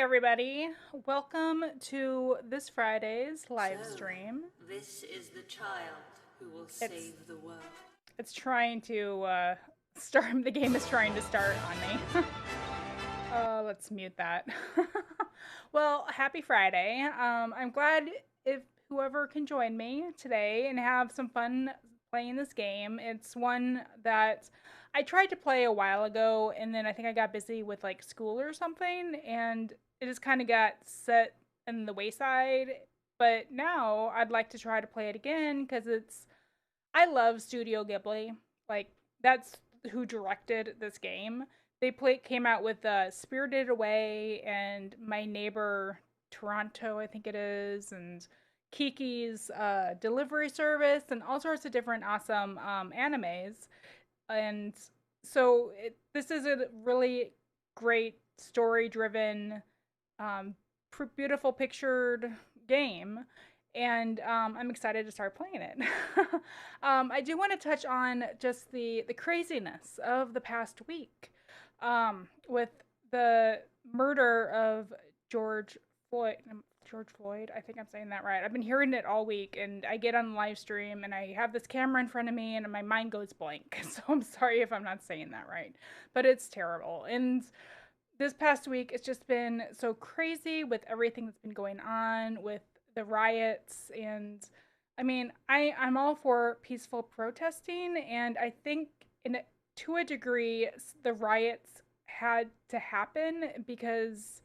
everybody. Welcome to this Friday's live stream. This is the child who will It's save the world. it's trying to start. The game is trying to start on me. Let's mute that. Well, happy Friday. I'm glad if whoever can join me today and have some fun playing this game. It's one that I tried to play a while ago, and then I think I got busy with like school or something, and it just kind of got set in the wayside. But now I'd like to try to play it again because I love Studio Ghibli. Like that's who directed this game. Came out with Spirited Away and My Neighbor Toronto, I think it is, and Kiki's Delivery Service, and all sorts of different awesome animes. And this is a really great story-driven, um, beautiful pictured game, and I'm excited to start playing it. I do want to touch on just the craziness of the past week, with the murder of George Floyd. George Floyd, I think I'm saying that right. I've been hearing it all week, and I get on the live stream, and I have this camera in front of me, and my mind goes blank. So I'm sorry if I'm not saying that right, but it's terrible. And this past week, it's just been so crazy with everything that's been going on with the riots. And I mean, I'm all for peaceful protesting, and I think in to a degree the riots had to happen because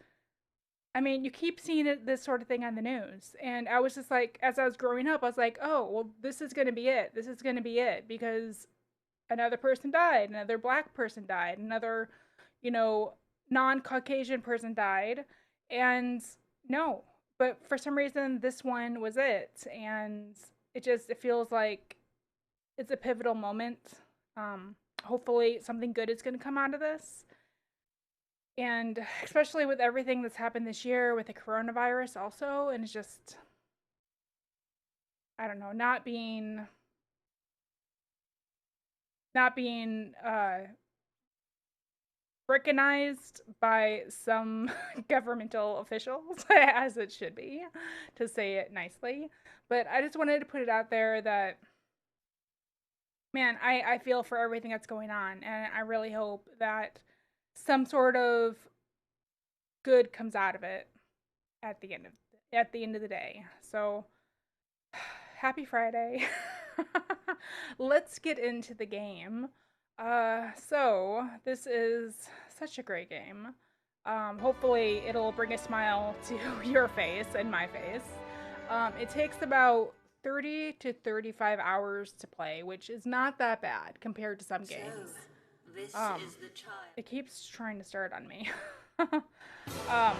I mean, you keep seeing this sort of thing on the news. And I was just like, as I was growing up, I was like, oh, well, this is going to be it. This is going to be it because another person died, another black person died, another, you know, non Caucasian person died. And no, but for some reason, this one was it. And it feels like it's a pivotal moment. Hopefully, something good is going to come out of this, and especially with everything that's happened this year with the coronavirus also, and it's just I don't know, not being recognized by some governmental officials as it should be, to say it nicely. But I just wanted to put it out there that man, I feel for everything that's going on, and I really hope that some sort of good comes out of it at the end of the day. So happy Friday. Let's get into the game. So this is such a great game. Hopefully it'll bring a smile to your face and my face. It takes about 30 to 35 hours to play, which is not that bad compared to some games. This Um, is the child. it keeps trying to start on me. um,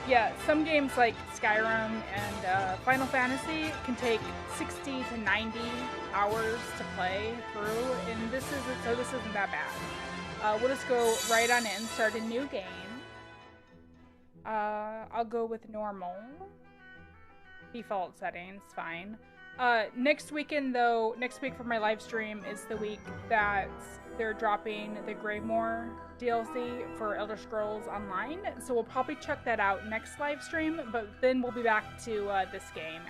yeah, some games like Skyrim and Final Fantasy can take 60 to 90 hours to play through, and this isn't that bad. We'll just go right on in, start a new game. I'll go with normal. Default settings, fine. Next week for my live stream is the week that they're dropping the Greymoor DLC for Elder Scrolls Online. So we'll probably check that out next live stream, but then we'll be back to this game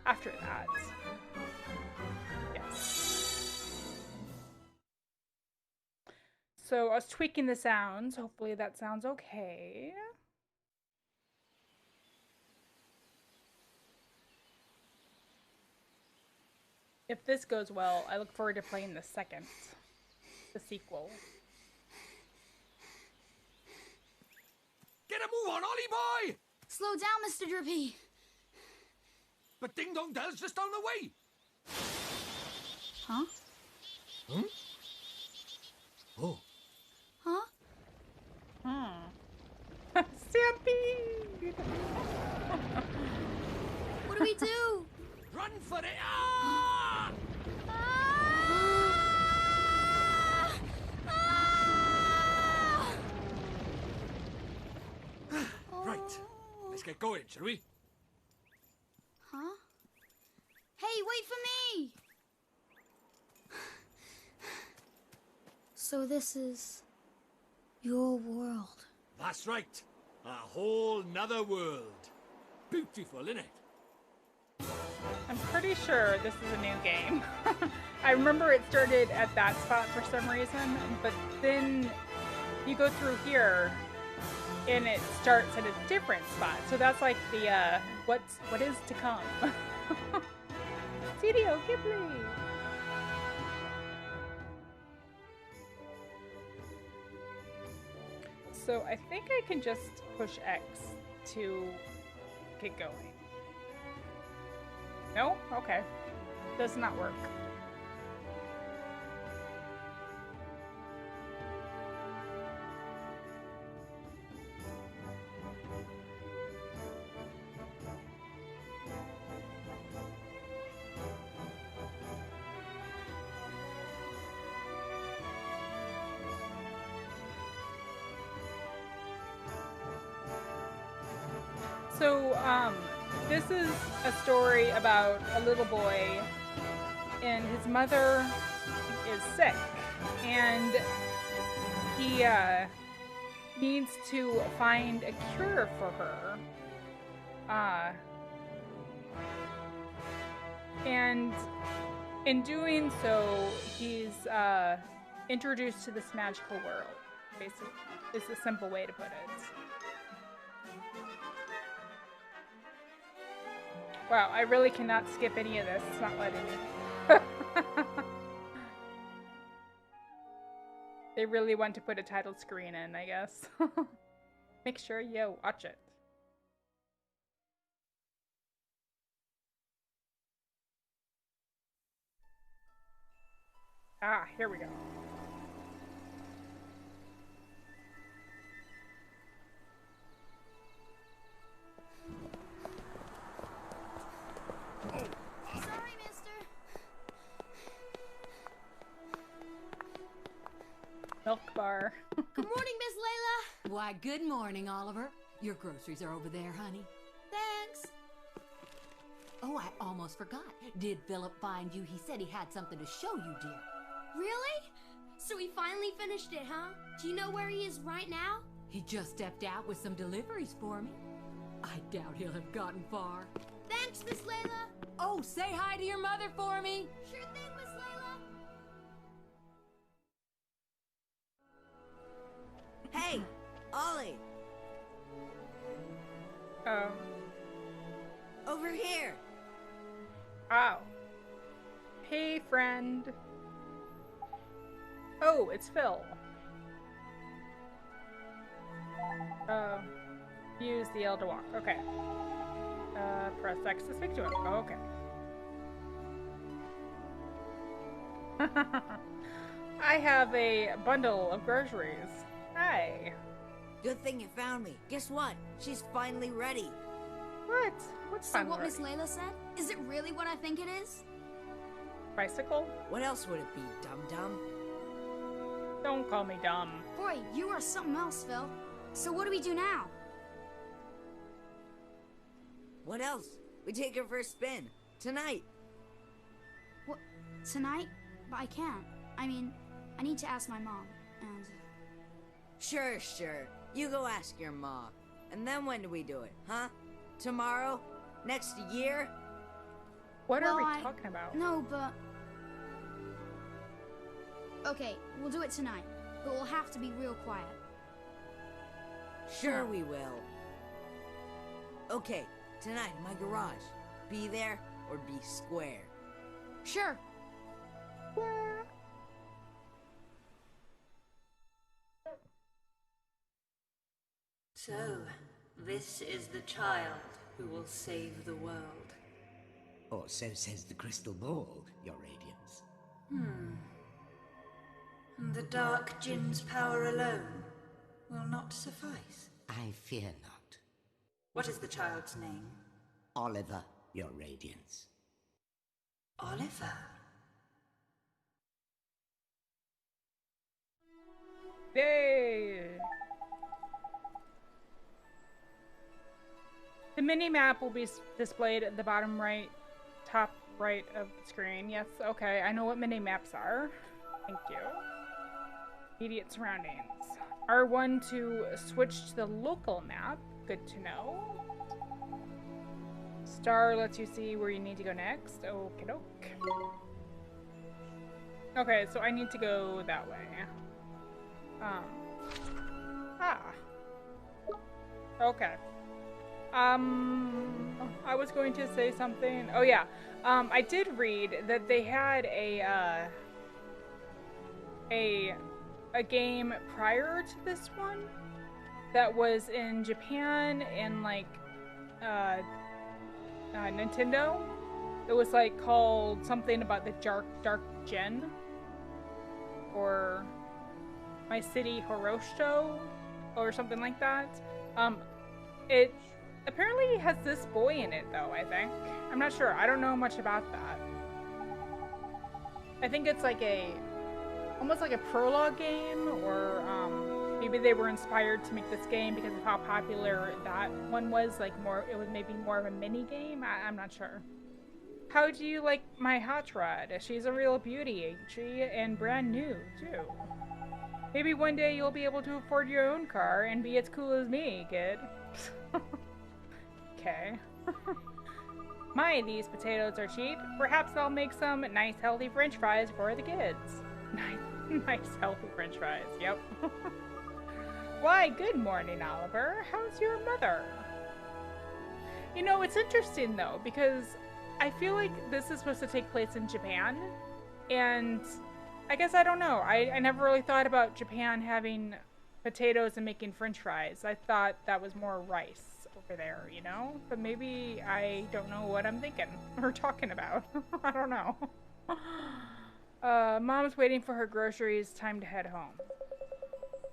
after that. Yes. So I was tweaking the sounds. Hopefully that sounds okay. If this goes well, I look forward to playing the sequel. Get a move on, Ollie boy! Slow down, Mr. Drippy. But Ding Dong Dell's just down the way. Huh? Huh? Oh. Huh? Stampede! What do we do? Run for it! Ah! Right. Let's get going, shall we? Huh? Hey, wait for me! So this is your world. That's right. A whole nother world. Beautiful, innit? I'm pretty sure this is a new game. I remember it started at that spot for some reason, but then you go through here and it starts at a different spot. So that's like the what is to come. Studio Ghibli. So I think I can just push X to get going. No? Okay. Does not work. So, this is a story about a little boy, and his mother is sick, and he needs to find a cure for her. And in doing so, he's introduced to this magical world, basically. It's a simple way to put it. Wow, I really cannot skip any of this. It's not letting me. They really want to put a title screen in, I guess. Make sure you watch it. Ah, here we go. Sorry, mister. Milk bar. Good morning, Miss Layla. Why, good morning, Oliver. Your groceries are over there, honey. Thanks. Oh, I almost forgot. Did Philip find you? He said he had something to show you, dear. Really? So he finally finished it, huh? Do you know where he is right now? He just stepped out with some deliveries for me. I doubt he'll have gotten far. Thanks, Miss Layla. Oh, say hi to your mother for me. Sure thing, Miss Layla. Hey, Ollie, Oh. over here. Oh. Hey, friend. Oh, it's Phil. Use the L to walk. Okay. Press X to speak to him. Oh, okay. I have a bundle of groceries. Hi. Good thing you found me. Guess what? She's finally ready. What? What's So fun what Miss already? Layla said? Is it really what I think it is? Bicycle? What else would it be, dum-dum? Don't call me dumb. Boy, you are something else, Phil. So what do we do now? What else? We take her for a spin. Tonight. What? Tonight? But I can't. I mean, I need to ask my mom, and... Sure. You go ask your ma. And then when do we do it, huh? Tomorrow? Next year? What are Well, we talking about? No, but... Okay, we'll do it tonight. But we'll have to be real quiet. Sure we will. Okay, tonight in my garage. Be there or be square. Sure. So, this is the child who will save the world. Or so says the crystal ball, Your Radiance. And the Dark Djinn's power alone will not suffice. I fear not. What is the child's name? Oliver, Your Radiance. Oliver. Yay! The mini-map will be displayed at the bottom right, top right of the screen. Yes, okay, I know what mini-maps are. Thank you. Immediate surroundings. R1 to switch to the local map. Good to know. Star lets you see where you need to go next. Okie doke. Okay, so I need to go that way. Okay. I was going to say something. Oh yeah. I did read that they had a game prior to this one that was in Japan and like Nintendo. It was like called something about the Dark Gen or My City Horosho or something like that. It apparently has this boy in it though, I think. I'm not sure. I don't know much about that. I think it's like almost like a prologue game, or maybe they were inspired to make this game because of how popular that one was. Like it was maybe more of a mini game. I'm not sure. How do you like my hot rod? She's a real beauty, ain't she? And brand new too. Maybe one day you'll be able to afford your own car and be as cool as me, kid. Okay. My, these potatoes are cheap. Perhaps I'll make some nice healthy french fries for the kids. Nice healthy french fries, yep. Why, good morning, Oliver. How's your mother? You know, it's interesting though, because I feel like this is supposed to take place in Japan, and I guess I don't know. I never really thought about Japan having potatoes and making french fries. I thought that was more rice over there, you know? But maybe I don't know what I'm thinking or talking about. I don't know. Mom's waiting for her groceries. Time to head home.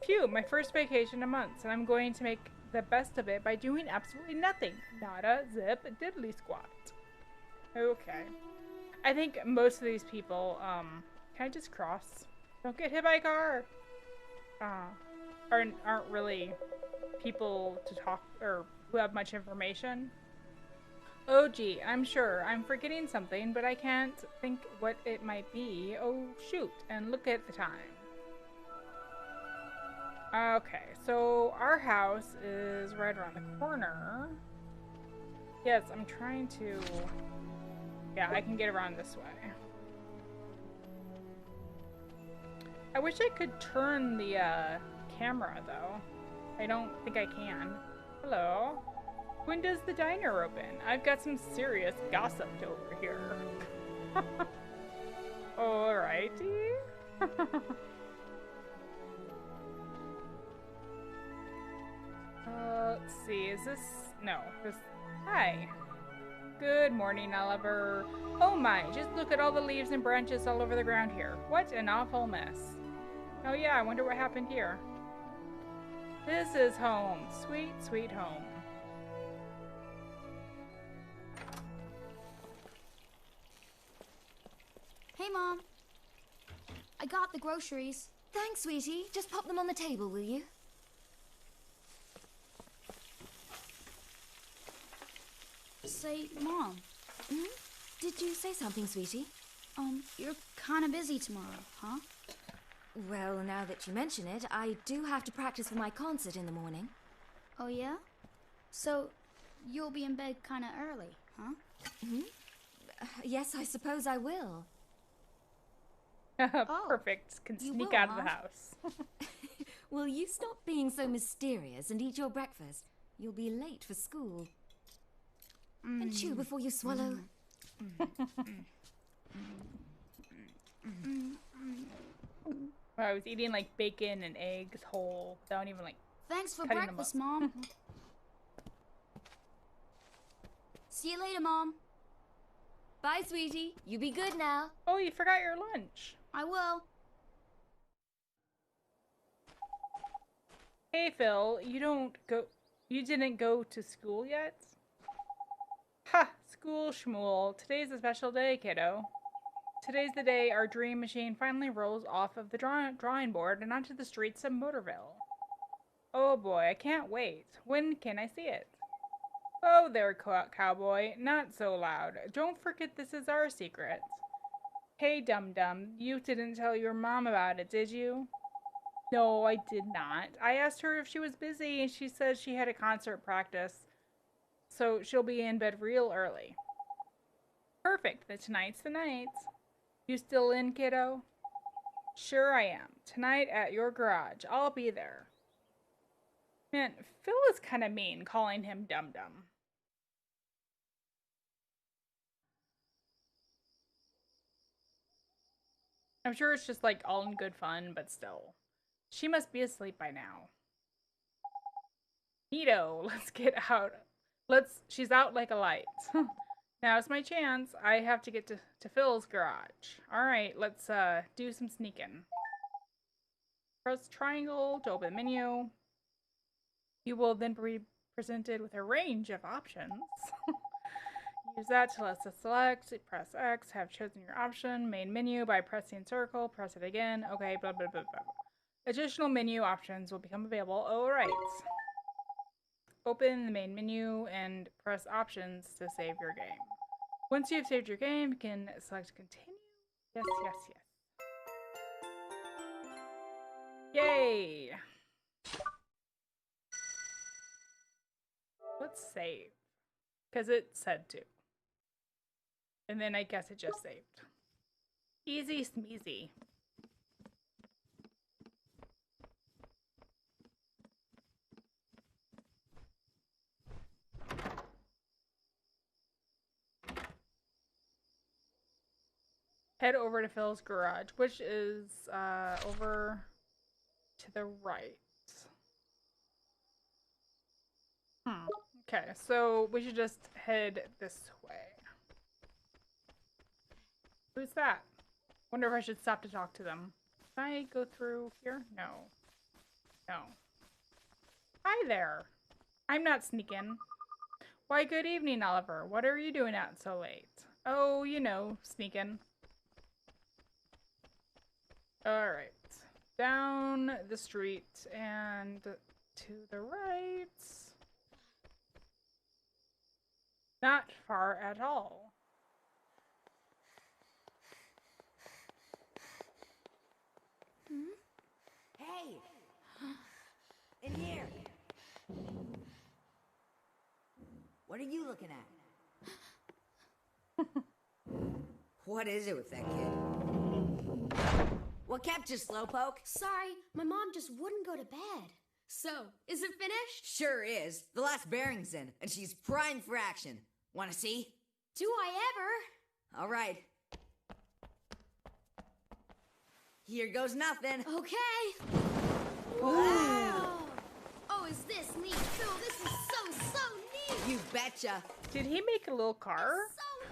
Phew, my first vacation in months, and I'm going to make the best of it by doing absolutely nothing. Nada, zip, diddly squat. Okay. I think most of these people, can I just cross? Don't get hit by a car. Aren't really people to talk or who have much information. Oh gee, I'm sure I'm forgetting something, but I can't think what it might be. Oh shoot, and look at the time. Okay, so our house is right around the corner. Yes, I'm trying to... Yeah, I can get around this way. I wish I could turn the camera, though. I don't think I can. Hello? When does the diner open? I've got some serious gossip over here. Alrighty. Let's see, is this... No, this... Hi. Good morning, Oliver. Oh my, just look at all the leaves and branches all over the ground here. What an awful mess. Oh yeah, I wonder what happened here. This is home. Sweet, sweet home. Hey, Mom. I got the groceries. Thanks, sweetie. Just pop them on the table, will you? Say, Mom. Hmm? Did you say something, sweetie? You're kind of busy tomorrow, huh? Well, now that you mention it, I do have to practice for my concert in the morning. Oh, yeah? So, you'll be in bed kind of early, huh? Hmm? Yes, I suppose I will. Perfect. Can you sneak will, out of the huh? house. Will you stop being so mysterious and eat your breakfast? You'll be late for school. And chew before you swallow. I was eating like bacon and eggs whole without even like... Thanks for Cutting them breakfast, up. Mom. See you later, Mom. Bye, sweetie. You be good now. Oh, you forgot your lunch. I will. Hey, Phil, you didn't go to school yet? Ha! School schmool. Today's a special day, kiddo. Today's the day our dream machine finally rolls off of the drawing board and onto the streets of Motorville. Oh boy, I can't wait. When can I see it? Oh there, cowboy. Not so loud. Don't forget this is our secret. Hey, dum-dum, you didn't tell your mom about it, did you? No, I did not. I asked her if she was busy, and she said she had a concert practice, so she'll be in bed real early. Perfect. Then tonight's the night. You still in, kiddo? Sure I am. Tonight at your garage. I'll be there. Man, Phil is kind of mean, calling him dum-dum. I'm sure it's just like all in good fun, but still. She must be asleep by now. Neato, let's get out. She's out like a light. Now's my chance. I have to get to Phil's garage. Alright, let's do some sneaking. Press triangle to open the menu. You will then be presented with a range of options. Use that to let us select. Press X. Have chosen your option. Main menu by pressing circle. Press it again. Okay, blah, blah, blah, blah. Additional menu options will become available. Alright. Open the main menu and press options to save your game. Once you have saved your game, you can select continue. Yes, yes, yes. Yay! Let's save. Because it said to. And then I guess it just saved. Easy smeezy. Head over to Phil's garage, which is over to the right. Okay, so we should just head this way. Who's that? Wonder if I should stop to talk to them. Can I go through here? No. No. Hi there. I'm not sneaking. Why, good evening, Oliver. What are you doing out so late? Oh, you know, sneaking. Alright. Down the street and to the right. Not far at all. Hey! In here! What are you looking at? What is it with that kid? What kept you, Slowpoke? Sorry, my mom just wouldn't go to bed. So, is it finished? Sure is. The last bearing's in, and she's primed for action. Wanna see? Do I ever? All right. Here goes nothing. Okay. Wow. Oh, is this neat? Phil, this is so neat. You betcha. Did he make a little car?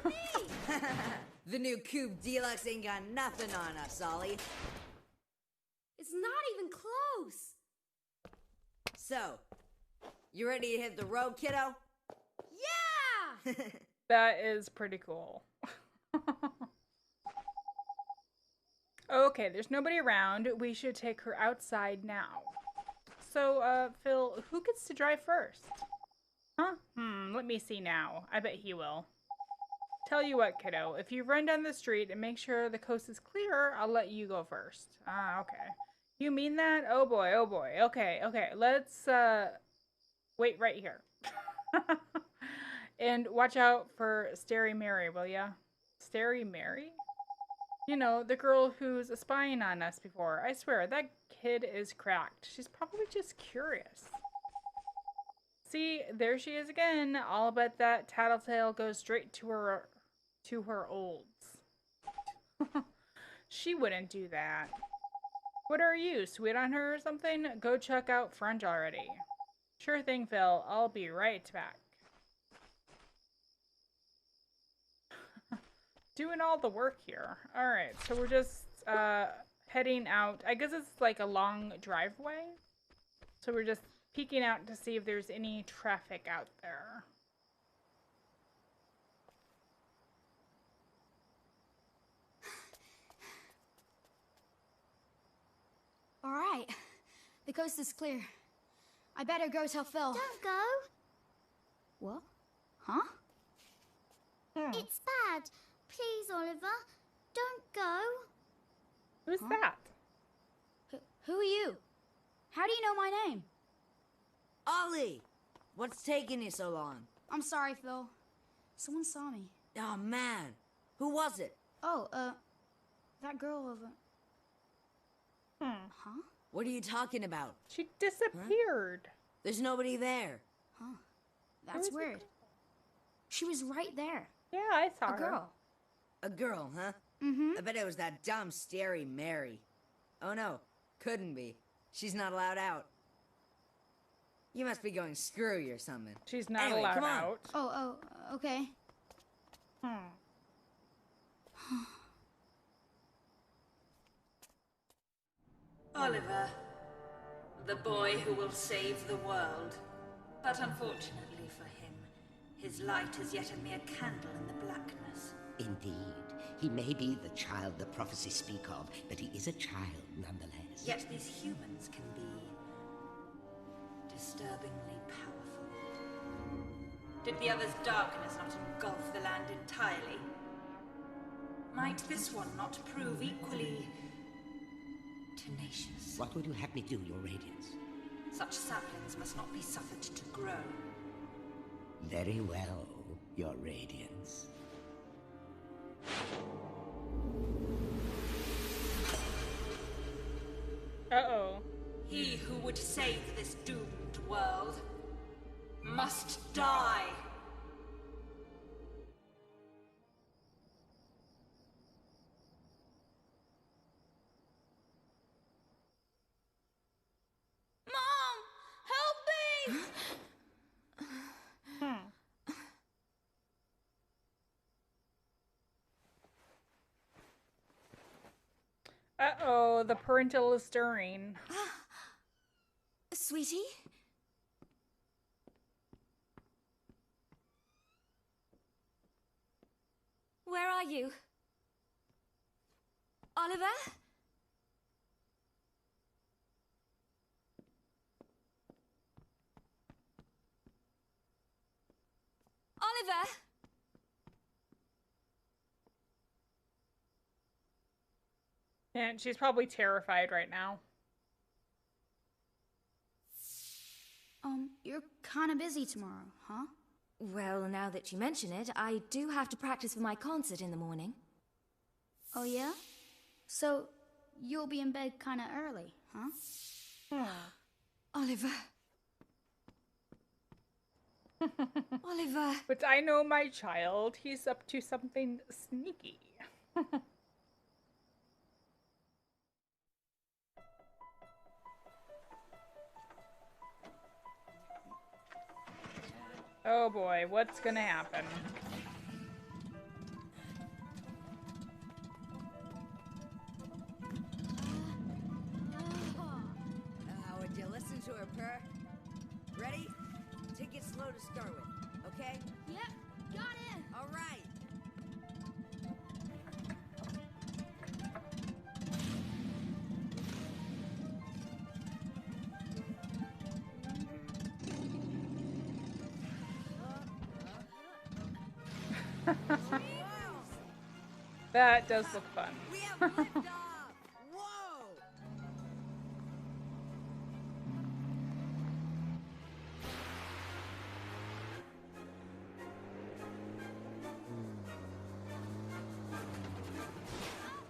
So neat. The new Coupe Deluxe ain't got nothing on us, Ollie. It's not even close. So, you ready to hit the road, kiddo? Yeah! That is pretty cool. Okay, there's nobody around. We should take her outside now. So, Phil, who gets to drive first? Huh? Let me see now. I bet he will. Tell you what, kiddo. If you run down the street and make sure the coast is clear, I'll let you go first. Ah, okay. You mean that? Oh boy, oh boy. Okay, okay. Let's, wait right here. And watch out for Starry Mary, will ya? Starry Mary? You know, the girl who's spying on us before. I swear, that kid is cracked. She's probably just curious. See, there she is again. I'll bet that tattletale goes straight to her olds. She wouldn't do that. What are you, sweet on her or something? Go check out front already. Sure thing, Phil. I'll be right back. Doing all the work here. Alright, so we're just heading out. I guess it's like a long driveway. So we're just peeking out to see if there's any traffic out there. Alright. The coast is clear. I better go tell Phil. Don't go. What? Huh? It's bad. Please, Oliver. Don't go. Who's that? Who are you? How do you know my name? Ollie! What's taking you so long? I'm sorry, Phil. Someone saw me. Oh, man. Who was it? Oh, that girl over... Huh? What are you talking about? She disappeared. There's nobody there. Huh. That's weird. She was right there. Yeah, I saw her. A girl. A girl, huh? Mm-hmm. I bet it was that dumb, scary Mary. Oh, no. Couldn't be. She's not allowed out. You must be going screwy or something. She's not Anyway, allowed come on. out. Oh, okay. Oliver, the boy who will save the world. But unfortunately for him, his light is yet a mere candle in the blackness. Indeed. He may be the child the prophecies speak of, but he is a child nonetheless. Yet these humans can be disturbingly powerful. Did the other's darkness not engulf the land entirely? Might this one not prove equally tenacious? What would you have me do, Your Radiance? Such saplings must not be suffered to grow. Very well, Your Radiance. Uh-oh. He who would save this doomed world must die. Mom! Help me! Uh-oh, the parental is stirring. Sweetie? Where are you? Oliver? Oliver? And she's probably terrified right now. You're kind of busy tomorrow, huh? Well, now that you mention it, I do have to practice for my concert in the morning. Oh, yeah? So, you'll be in bed kind of early, huh? Oliver. Oliver. But I know my child. He's up to something sneaky. Oh boy, what's gonna happen? Would you listen to her purr? Ready? Take it slow to start with, okay? Yep, got it! All right. That does look fun. We have liftoff! Whoa!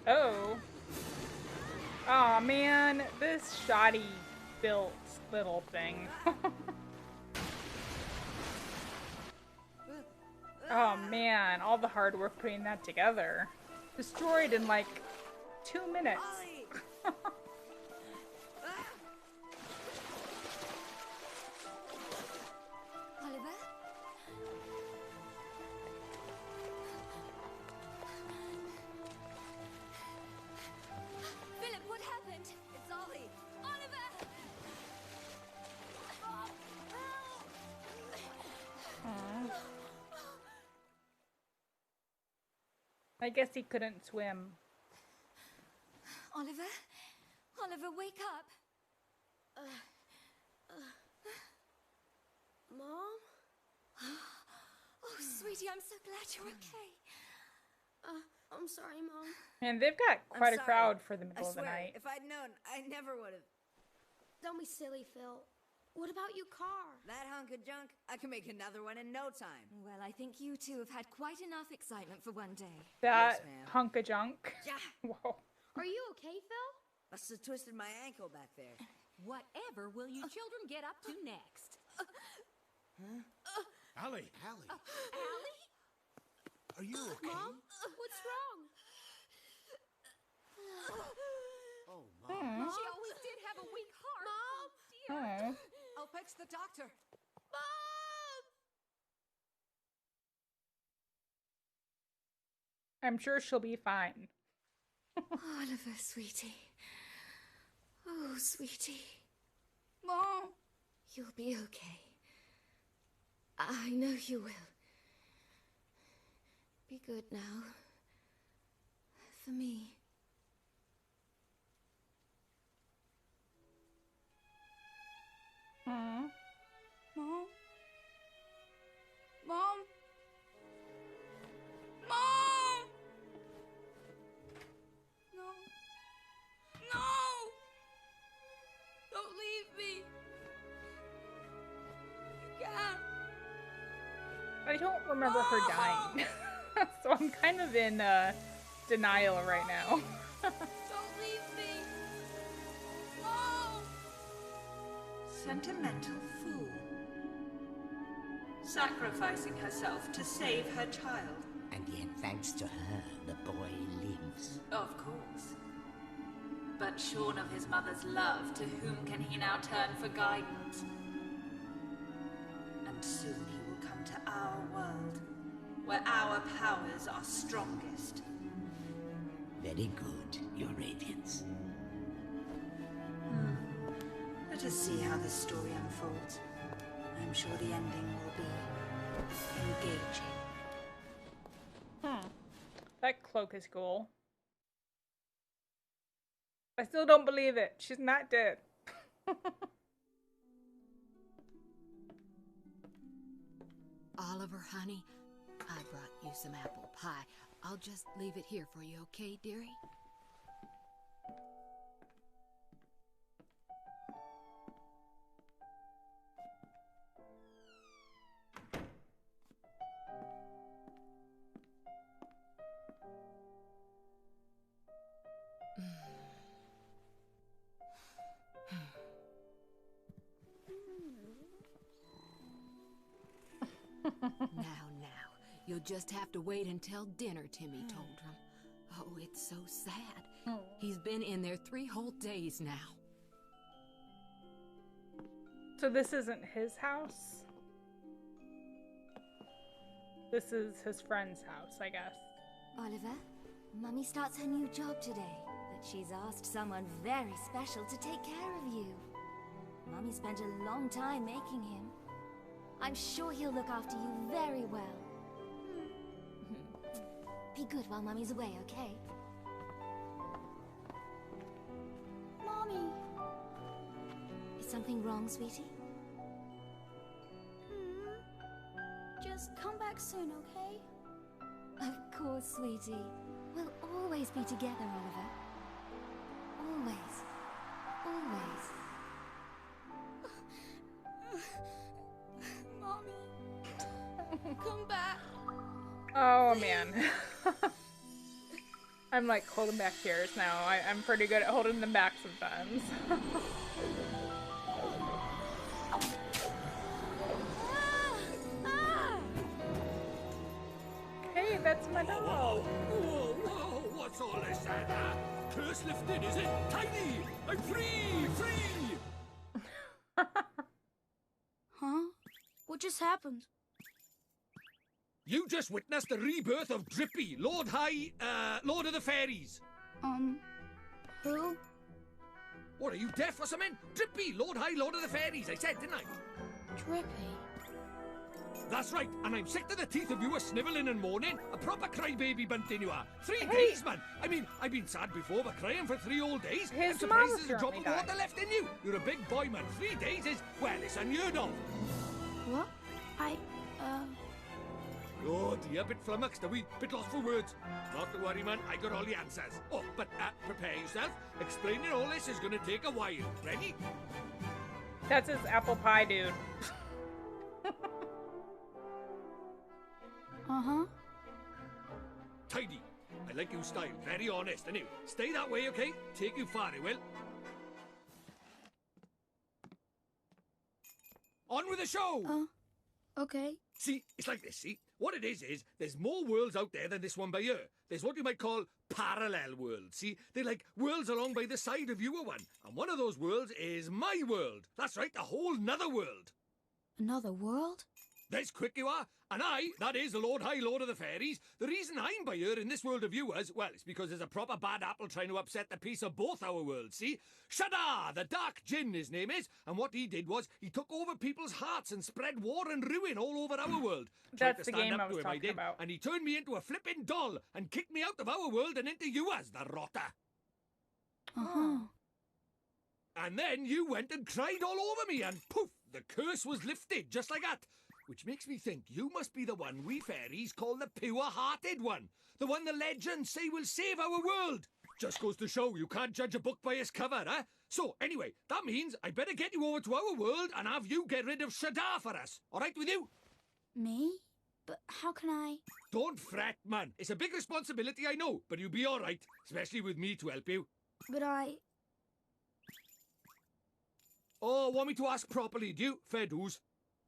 Oh. Aw, man, this shoddy built little thing. Oh man, all the hard work putting that together. Destroyed in like 2 minutes. Ollie! Oliver? Philip, what happened? It's Ollie! Oliver! I guess he couldn't swim. Oliver? Oliver, wake up! Mom? Oh, sweetie, I'm so glad you're okay. I'm sorry, Mom. And they've got quite a sorry. crowd for the I middle of the swear, night. if I'd known, I never would have. don't be silly, Phil. What about your car? That hunk of junk, I can make another one in no time. Well, I think you two have had quite enough excitement for one day. That Yes, ma'am. hunk of junk. Yeah. Whoa. Are you okay, Phil? Must have twisted my ankle back there. Whatever will you children get up to next? Allie. Allie? Are you okay? Mom? What's wrong? Oh, Mom. She always did have a weak heart. Mom? Oh, dear. Oh. I'll fetch the doctor. Mom! I'm sure she'll be fine. Oliver, sweetie. Oh, sweetie. Mom! You'll be okay. I know you will. Be good now. For me. Aww. Mom? Mom? Mom! No. No! Don't leave me. You can't. I don't remember her dying. So I'm kind of in denial right now. Don't leave me. Mom! Sentimental fool. Sacrificing herself to save her child. And yet, thanks to her, the boy lives. Of course. But shorn of his mother's love, to whom can he now turn for guidance? And soon he will come to our world, where our powers are strongest. Very good, Your Radiance. Let us see how this story unfolds. I'm sure the ending will be engaging. That cloak is cool. I still don't believe it. She's not dead. Oliver, honey, I brought you some apple pie. I'll just leave it here for you, okay, dearie? Now, you'll just have to wait until dinner, Timmy told him. Oh, it's so sad. He's been in there 3 whole days now. So this isn't his house? This is his friend's house, I guess. Oliver, Mummy starts her new job today, but she's asked someone very special to take care of you. Mummy spent a long time making him. I'm sure he'll look after you very well. Be good while Mummy's away, okay? Mommy. Is something wrong, sweetie? Just come back soon, okay? Of course, sweetie. We'll always be together, Oliver. Always. Always. Mommy. Come back. Oh man. I'm like holding back tears now. I'm pretty good at holding them back sometimes. Hey, that's my dog. Whoa, what's all this? Curse lifted, is it? Tiny! I'm free! Huh? What just happened? You just witnessed the rebirth of Drippy, Lord of the Fairies. Who? What, are you deaf or something? Drippy, Lord of the Fairies, I said, didn't I? Drippy. That's right, and I'm sick to the teeth of you a snivelling and moaning. A proper crybaby bunting you are. 3 days, man. I mean, I've been sad before, but crying for 3 whole days? His I'm surprised mom there's a drop of apparently water left in you. You're a big boy, man. 3 days is, well, it's unheard of. What? Oh dear, bit flummoxed, a wee bit lost for words. Not to worry, man, I got all the answers. Oh, but prepare yourself. Explaining all this is going to take a while. Ready? That's his apple pie dude. Uh-huh. Tidy. I like your style. Very honest. And you stay that way, okay? Take you far, it will. On with the show! Okay. See, it's like this, see? What it is there's more worlds out there than this one by here. There's what you might call parallel worlds, see? They're like worlds along by the side of your one. And one of those worlds is my world. That's right, a whole nother world. Another world? There's quick you are. And I, that is the Lord High Lord of the Fairies, the reason I'm by here in this world of yours, well, it's because there's a proper bad apple trying to upset the peace of both our worlds, see? Shadar, the Dark Djinn, his name is, and what he did was he took over people's hearts and spread war and ruin all over our world. That's the game I was talking about. And he turned me into a flippin' doll and kicked me out of our world and into yours, the rotter. Uh-huh. And then you went and cried all over me and poof, the curse was lifted, just like that. Which makes me think you must be the one we fairies call the pure-hearted one. The one the legends say will save our world. Just goes to show you can't judge a book by its cover, eh? So, anyway, that means I better get you over to our world and have you get rid of Shadar for us. All right with you? Me? But how can I... Don't fret, man. It's a big responsibility, I know, but you'll be all right, especially with me to help you. But I... Oh, want me to ask properly, do you? Fair dues.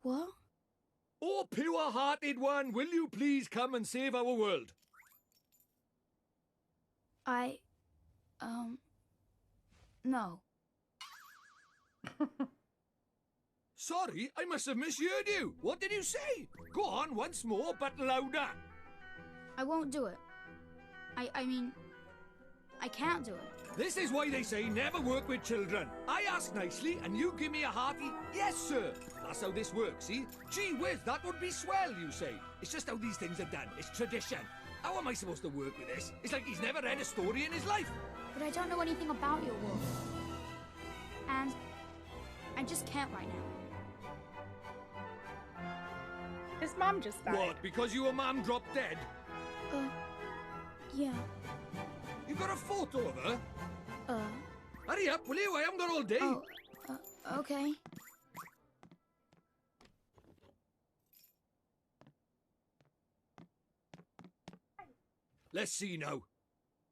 What? Oh, pure-hearted one, will you please come and save our world? No. Sorry, I must have misheard you. What did you say? Go on once more, but louder. I won't do it. I mean, I can't do it. This is why they say never work with children. I ask nicely, and you give me a hearty, yes, sir. That's how this works, see? Gee whiz, that would be swell, you say. It's just how these things are done. It's tradition. How am I supposed to work with this? It's like he's never read a story in his life. But I don't know anything about your world. And I just can't right now. His mom just died. What, because your mom dropped dead? Yeah. You got a photo of her? Hurry up, will you? I haven't got all day. Oh, okay. Let's see now.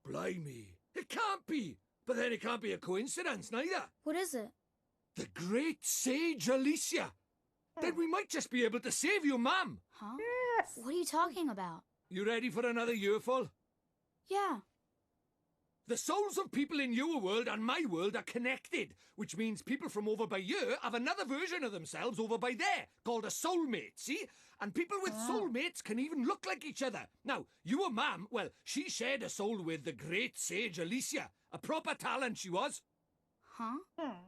Blimey. It can't be. But then it can't be a coincidence, neither. What is it? The great sage Alicia. Then we might just be able to save you, ma'am. Huh? Yes. What are you talking about? You ready for another earful? Yeah. The souls of people in your world and my world are connected, which means people from over by here have another version of themselves over by there, called a soulmate, see? And people with soulmates can even look like each other. Now, your mum, well, she shared a soul with the great sage Alicia. A proper talent she was. Huh?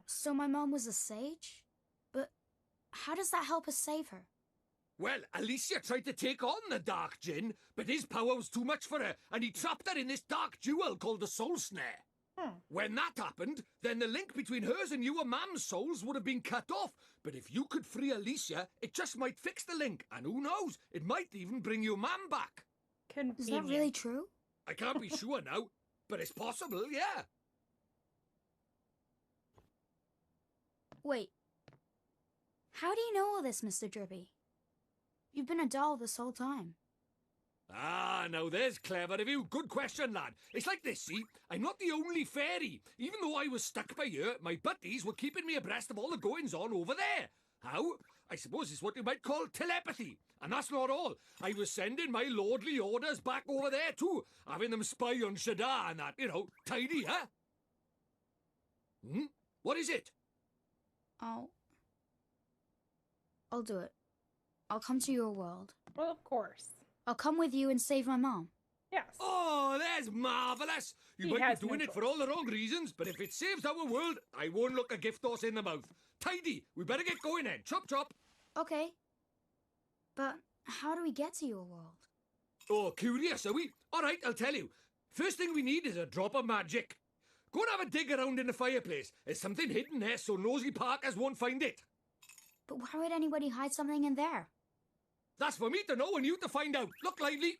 So my mom was a sage? But how does that help us save her? Well, Alicia tried to take on the Dark Djinn, but his power was too much for her, and he trapped her in this dark jewel called the Soul Snare. When that happened, then the link between hers and your mum's souls would have been cut off. But if you could free Alicia, it just might fix the link, and who knows, it might even bring your mum back. Convenient. Is that really true? I can't be sure now, but it's possible, yeah. Wait. How do you know all this, Mr. Drippy? You've been a doll this whole time. Ah, now there's clever of you. Good question, lad. It's like this, see? I'm not the only fairy. Even though I was stuck by here, my buddies were keeping me abreast of all the goings-on over there. How? I suppose it's what you might call telepathy. And that's not all. I was sending my lordly orders back over there too, having them spy on Shadar and that, you know, tidy, huh? What is it? I'll do it. I'll come to your world. Well, of course. I'll come with you and save my mom. Yes. Oh, that's marvellous. You might be doing it for all the wrong reasons, but if it saves our world, I won't look a gift horse in the mouth. Tidy. We better get going then. Chop, chop. Okay. But how do we get to your world? Oh, curious, are we? All right, I'll tell you. First thing we need is a drop of magic. Go and have a dig around in the fireplace. There's something hidden there so nosy Parkers won't find it. But why would anybody hide something in there? That's for me to know and you to find out. Look lively.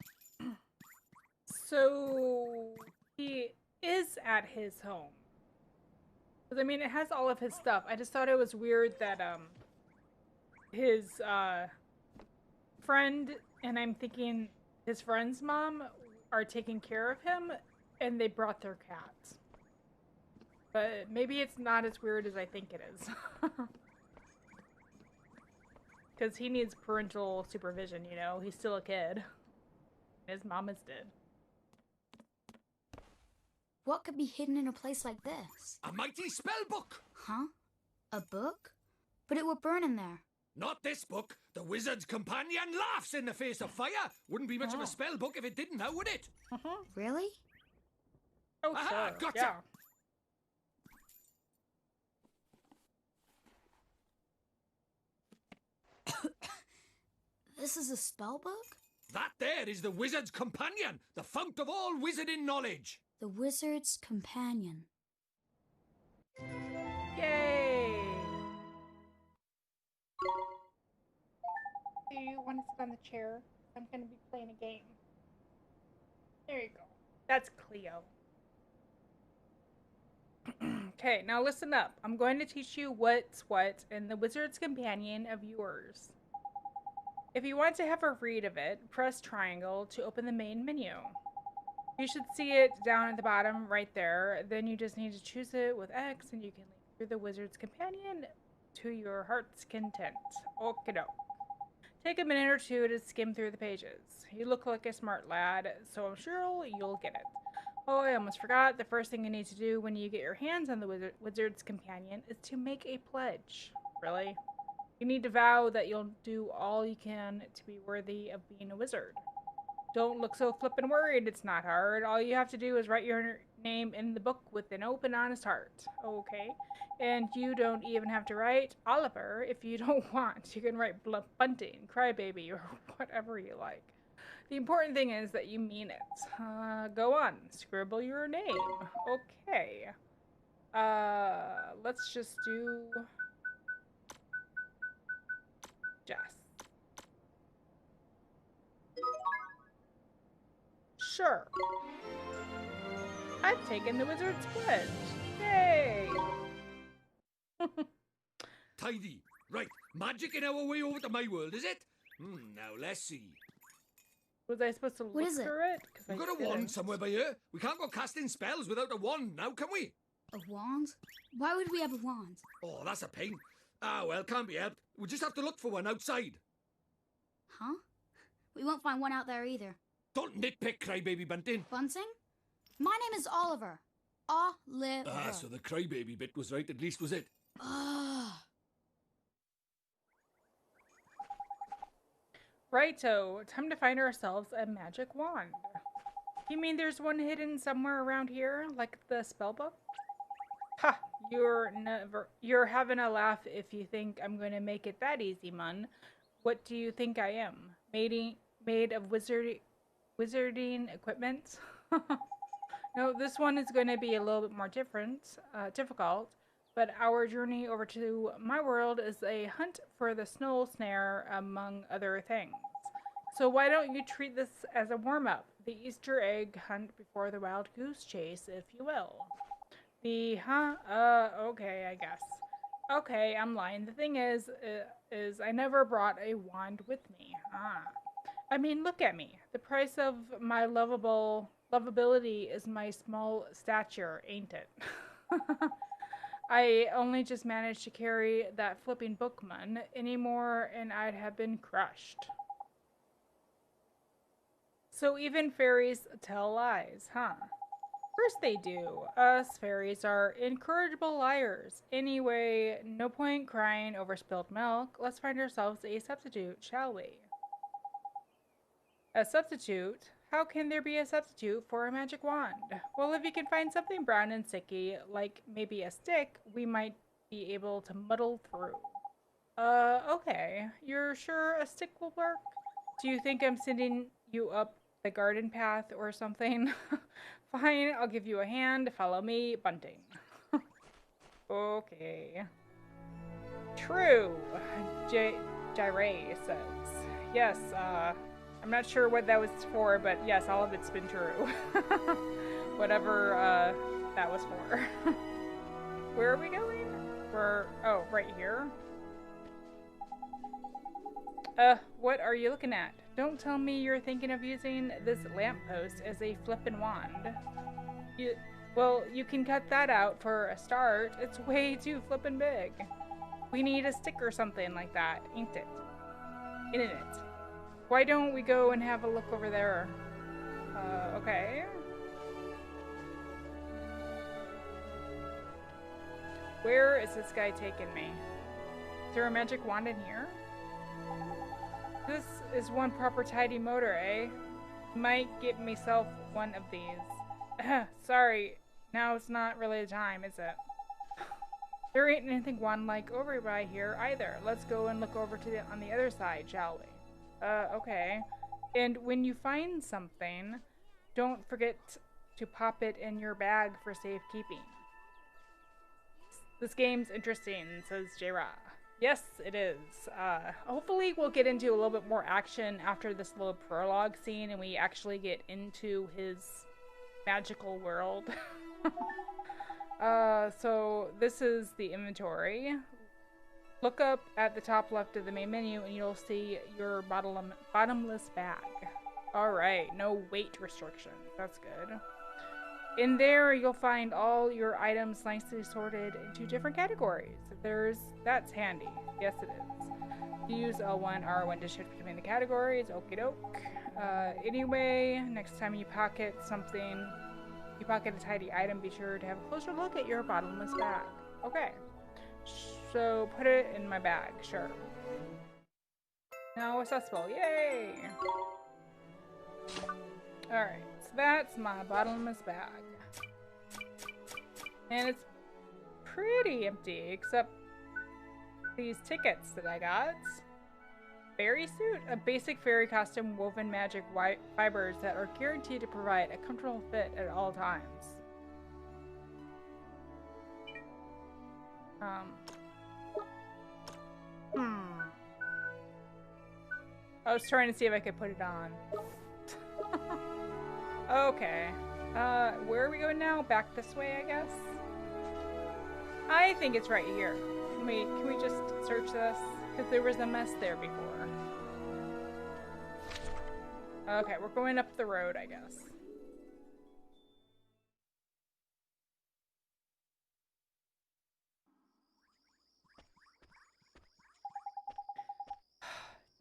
So he is at his home. Because, I mean, it has all of his stuff. I just thought it was weird that, his, friend, and I'm thinking his friend's mom are taking care of him, and they brought their cats. But maybe it's not as weird as I think it is. Because he needs parental supervision, you know? He's still a kid. His mom is dead. What could be hidden in a place like this? A mighty spell book! Huh? A book? But it would burn in there. Not this book. The wizard's companion laughs in the face of fire. Wouldn't be much of a spell book if it didn't, now would it? Really? Oh, Aha, sure. gotcha. Yeah. This is a spell book? That there is the wizard's companion, the fount of all wizarding knowledge. The wizard's companion. Yay! Do you want to sit on the chair? I'm going to be playing a game. There you go. That's Cleo. Okay, now listen up. I'm going to teach you what's what in the wizard's companion of yours. If you want to have a read of it, press triangle to open the main menu. You should see it down at the bottom right there. Then you just need to choose it with X and you can link through the wizard's companion to your heart's content. Okie doke. Take a minute or two to skim through the pages. You look like a smart lad, so I'm sure you'll get it. Oh, I almost forgot. The first thing you need to do when you get your hands on the wizard's companion is to make a pledge. Really? You need to vow that you'll do all you can to be worthy of being a wizard. Don't look so flippin' worried. It's not hard. All you have to do is write your name in the book with an open, honest heart. Okay? And you don't even have to write Oliver if you don't want. You can write Bunting, Crybaby, or whatever you like. The important thing is that you mean it. Go on. Scribble your name. Okay. Let's just do Jess. Sure. I've taken the wizard's pledge. Yay! Tidy. Right, magic in our way over to my world, is it? Now let's see. Was I supposed to look through it? We've got a wand somewhere by here. We can't go casting spells without a wand now, can we? A wand? Why would we have a wand? Oh, that's a pain. Ah, well, can't be helped. We'll just have to look for one outside. Huh? We won't find one out there either. Don't nitpick, Crybaby Bunting. Bunting? My name is Oliver. Oliver. Ah, so the Crybaby bit was right, at least, was it? Righto, time to find ourselves a magic wand. You mean there's one hidden somewhere around here, like the spellbook? Ha! You're having a laugh if you think I'm going to make it that easy, mun. What do you think I am? Made of wizarding equipment? No, this one is going to be a little bit more difficult, but our journey over to my world is a hunt for the snow snare, among other things. So why don't you treat this as a warm-up? The Easter egg hunt before the wild goose chase, if you will. Okay, I guess. Okay, I'm lying. The thing is I never brought a wand with me. I mean, look at me. The price of my lovability is my small stature, ain't it? I only just managed to carry that flipping bookman anymore and I'd have been crushed. So even fairies tell lies, huh? First they do. Us fairies are incorrigible liars. Anyway, no point crying over spilled milk. Let's find ourselves a substitute, shall we? A substitute? How can there be a substitute for a magic wand? Well, if you can find something brown and sticky, like maybe a stick, we might be able to muddle through. Okay. You're sure a stick will work? Do you think I'm sending you up the garden path or something? Fine, I'll give you a hand. Follow me, Bunting. Okay. True, Jireh says. Yes, I'm not sure what that was for, but yes, all of it's been true. Whatever, that was for. Where are we going? Oh, right here. What are you looking at? Don't tell me you're thinking of using this lamppost as a flippin' wand. Well, you can cut that out for a start. It's way too flippin' big. We need a stick or something like that, ain't it? Isn't it? Why don't we go and have a look over there? Okay. Where is this guy taking me? Is there a magic wand in here? This is one proper tidy motor, eh? Might get myself one of these. Sorry, now it's not really the time, is it? There ain't anything wand-like over by here either. Let's go and look over to on the other side, shall we? Okay. And when you find something, don't forget to pop it in your bag for safekeeping. This game's interesting, says J-Ra. Yes, it is. Hopefully we'll get into a little bit more action after this little prologue scene and we actually get into his magical world. So this is the inventory. Look up at the top left of the main menu and you'll see your bottomless bag. Alright, no weight restriction. That's good. In there, you'll find all your items nicely sorted into different categories. That's handy. Yes, it is. Use L1, R1 to shift between the categories. Okie doke. Anyway, next time you pocket something, you pocket a tidy item, be sure to have a closer look at your bottomless bag. Okay. So, put it in my bag. Sure. Now accessible. Yay! Alright. So that's my bottomless bag. And it's pretty empty, except these tickets that I got. Fairy suit, a basic fairy costume woven magic fibers that are guaranteed to provide a comfortable fit at all times. I was trying to see if I could put it on. Okay. Where are we going now? Back this way, I guess? I think it's right here. Can we just search this? Because there was a mess there before. Okay, we're going up the road, I guess.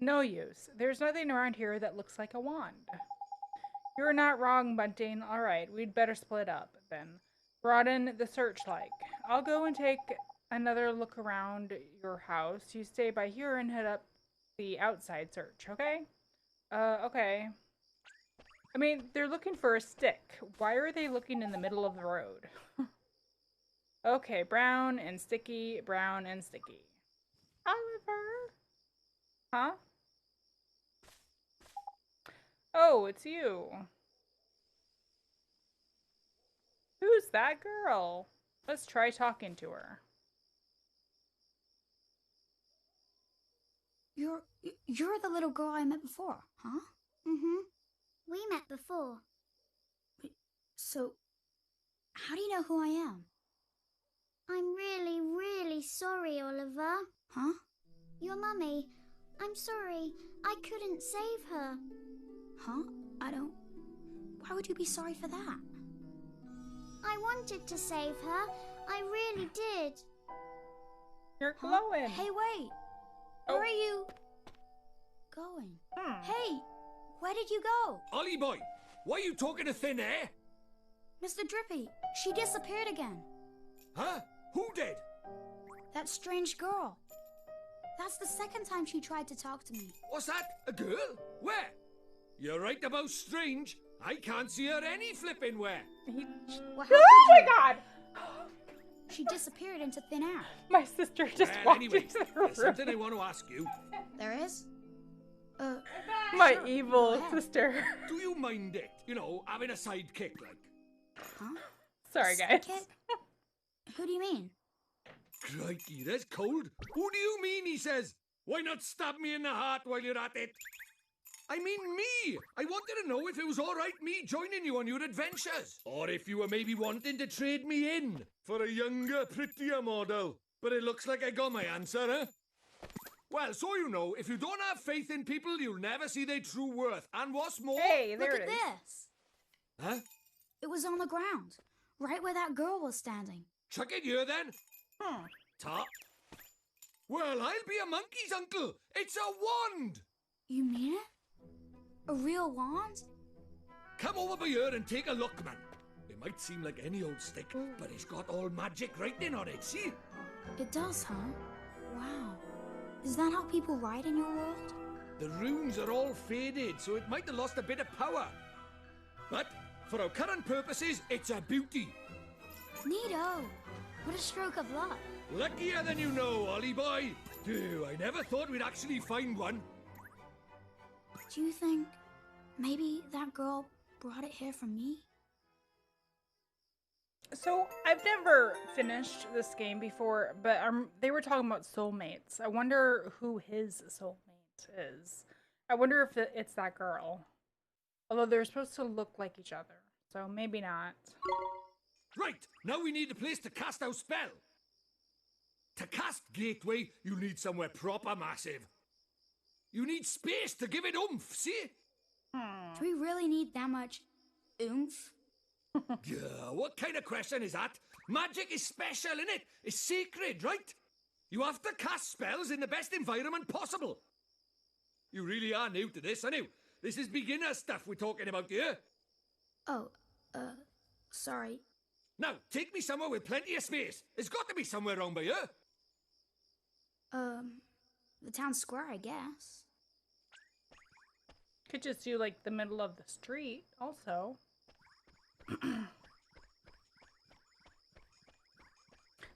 No use. There's nothing around here that looks like a wand. You're not wrong, Bunting. Alright, we'd better split up, then. Broaden the search, like. I'll go and take another look around your house. You stay by here and head up the outside search, okay? Okay. I mean, they're looking for a stick. Why are they looking in the middle of the road? Okay, brown and sticky, brown and sticky. Oliver? Huh? Oh, it's you. Who's that girl? Let's try talking to her. You're the little girl I met before, huh? Mm-hmm. We met before. So, how do you know who I am? I'm really, really sorry, Oliver. Huh? Your mummy. I'm sorry. I couldn't save her. Huh? Why would you be sorry for that? I wanted to save her. I really did. You're glowing. Hey, wait. Where are you going? Hey, where did you go? Ollie boy, why are you talking to thin air? Mr. Drippy, she disappeared again. Huh? Who did? That strange girl. That's the second time she tried to talk to me. What's that? A girl? Where? You're right about strange. I can't see her any flipping where. Oh my god! She disappeared into thin air. My sister just walked Anyway, into the there's room. something I want to ask you. There is? My Sure, evil go ahead. sister. Do you mind it? You know, having a sidekick like. Huh? Sorry, guys. Sidekick? Who do you mean? Crikey, that's cold. Who do you mean, he says? Why not stab me in the heart while you're at it? I mean me! I wanted to know if it was alright me joining you on your adventures. Or if you were maybe wanting to trade me in for a younger, prettier model. But it looks like I got my answer, huh? Well, so you know, if you don't have faith in people, you'll never see their true worth. And what's more... Hey, there Look it at is. this. Huh? It was on the ground, right where that girl was standing. Chuck it here, then. Top. Well, I'll be a monkey's uncle. It's a wand! You mean it? A real wand? Come over by here and take a look, man. It might seem like any old stick, but it's got all magic writing on it, see? It does, huh? Wow. Is that how people write in your world? The runes are all faded, so it might have lost a bit of power. But, for our current purposes, it's a beauty. Neato! What a stroke of luck. Luckier than you know, Ollie boy. Dude, I never thought we'd actually find one. Do you think maybe that girl brought it here for me? So, I've never finished this game before, but they were talking about soulmates. I wonder who his soulmate is. I wonder if it's that girl. Although they're supposed to look like each other, so maybe not. Right, now we need a place to cast our spell. To cast Gateway, you need somewhere proper massive. You need space to give it oomph, see? Do we really need that much oomph? Yeah, what kind of question is that? Magic is special, innit? It's sacred, right? You have to cast spells in the best environment possible. You really are new to this, aren't you? This is beginner stuff we're talking about here. Oh, sorry. Now, take me somewhere with plenty of space. There's got to be somewhere around by here. The town square, I guess. Could just do like the middle of the street also.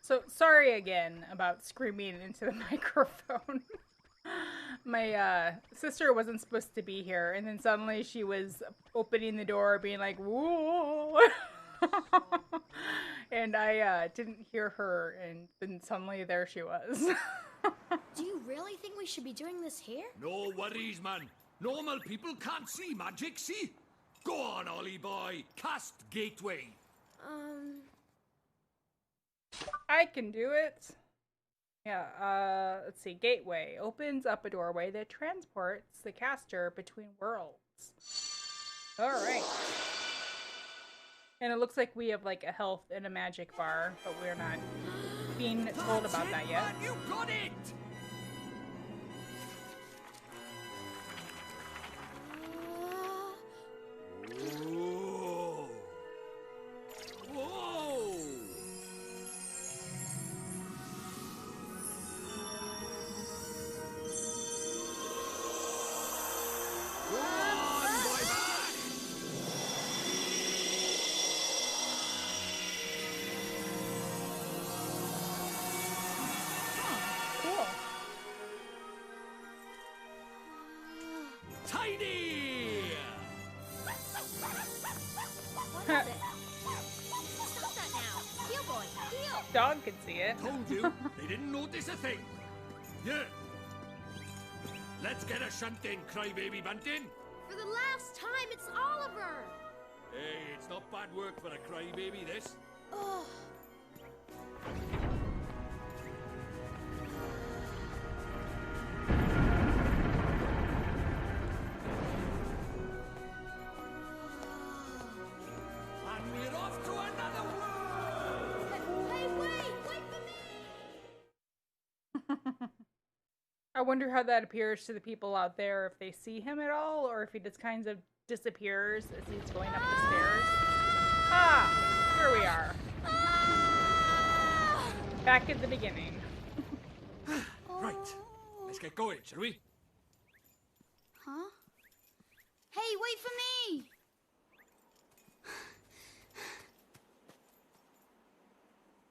So sorry again about screaming into the microphone. My sister wasn't supposed to be here, and then suddenly she was opening the door being like, whoa. And I didn't hear her, and then suddenly there she was. Do you really think we should be doing this here? No worries, man. Normal people can't see magic, see? Go on, Ollie boy. Cast Gateway. I can do it. Yeah, let's see. Gateway opens up a doorway that transports the caster between worlds. All right. And it looks like we have like a health and a magic bar, but we're not being told about that yet. Man, you got it! Whoa. Whoa. Go on, boy back! Cool. Tiny! What is it? Stop that now! Heel boy, heel! Dog can see it. Told you, they didn't notice a thing. Yeah. Let's get a shunt in, crybaby bunting. For the last time, it's Oliver! Hey, it's not bad work for a crybaby, this. Ugh. And we're off to another world! Hey, wait! Wait for me! I wonder how that appears to the people out there, if they see him at all, or if he just kind of disappears as he's going up the stairs. Ah! Here we are. Back at the beginning. Right, let's get going, shall we? Huh? Hey, wait for me!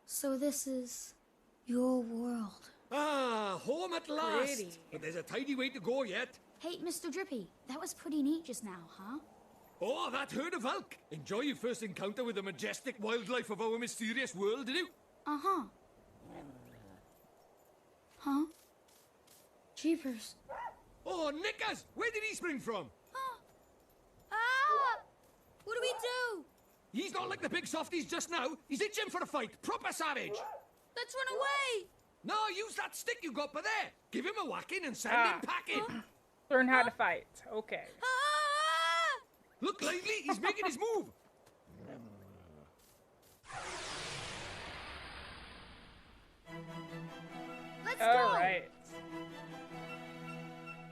So this is your world. Ah, home at last! Pretty. But there's a tidy way to go yet. Hey, Mr. Drippy, that was pretty neat just now, huh? Oh, that herd of elk! Enjoy your first encounter with the majestic wildlife of our mysterious world, did you? Uh-huh. Huh? Jeepers. Oh, Oh, knickers! Where did he spring from? Ah! What do we do? He's not like the big softies just now. He's itching for a fight. Proper savage. Let's run away! No, use that stick you got by there. Give him a whacking and send him packing. Learn how to fight. Okay. Ah! Look, lively. He's making his move. Let's go! Alright.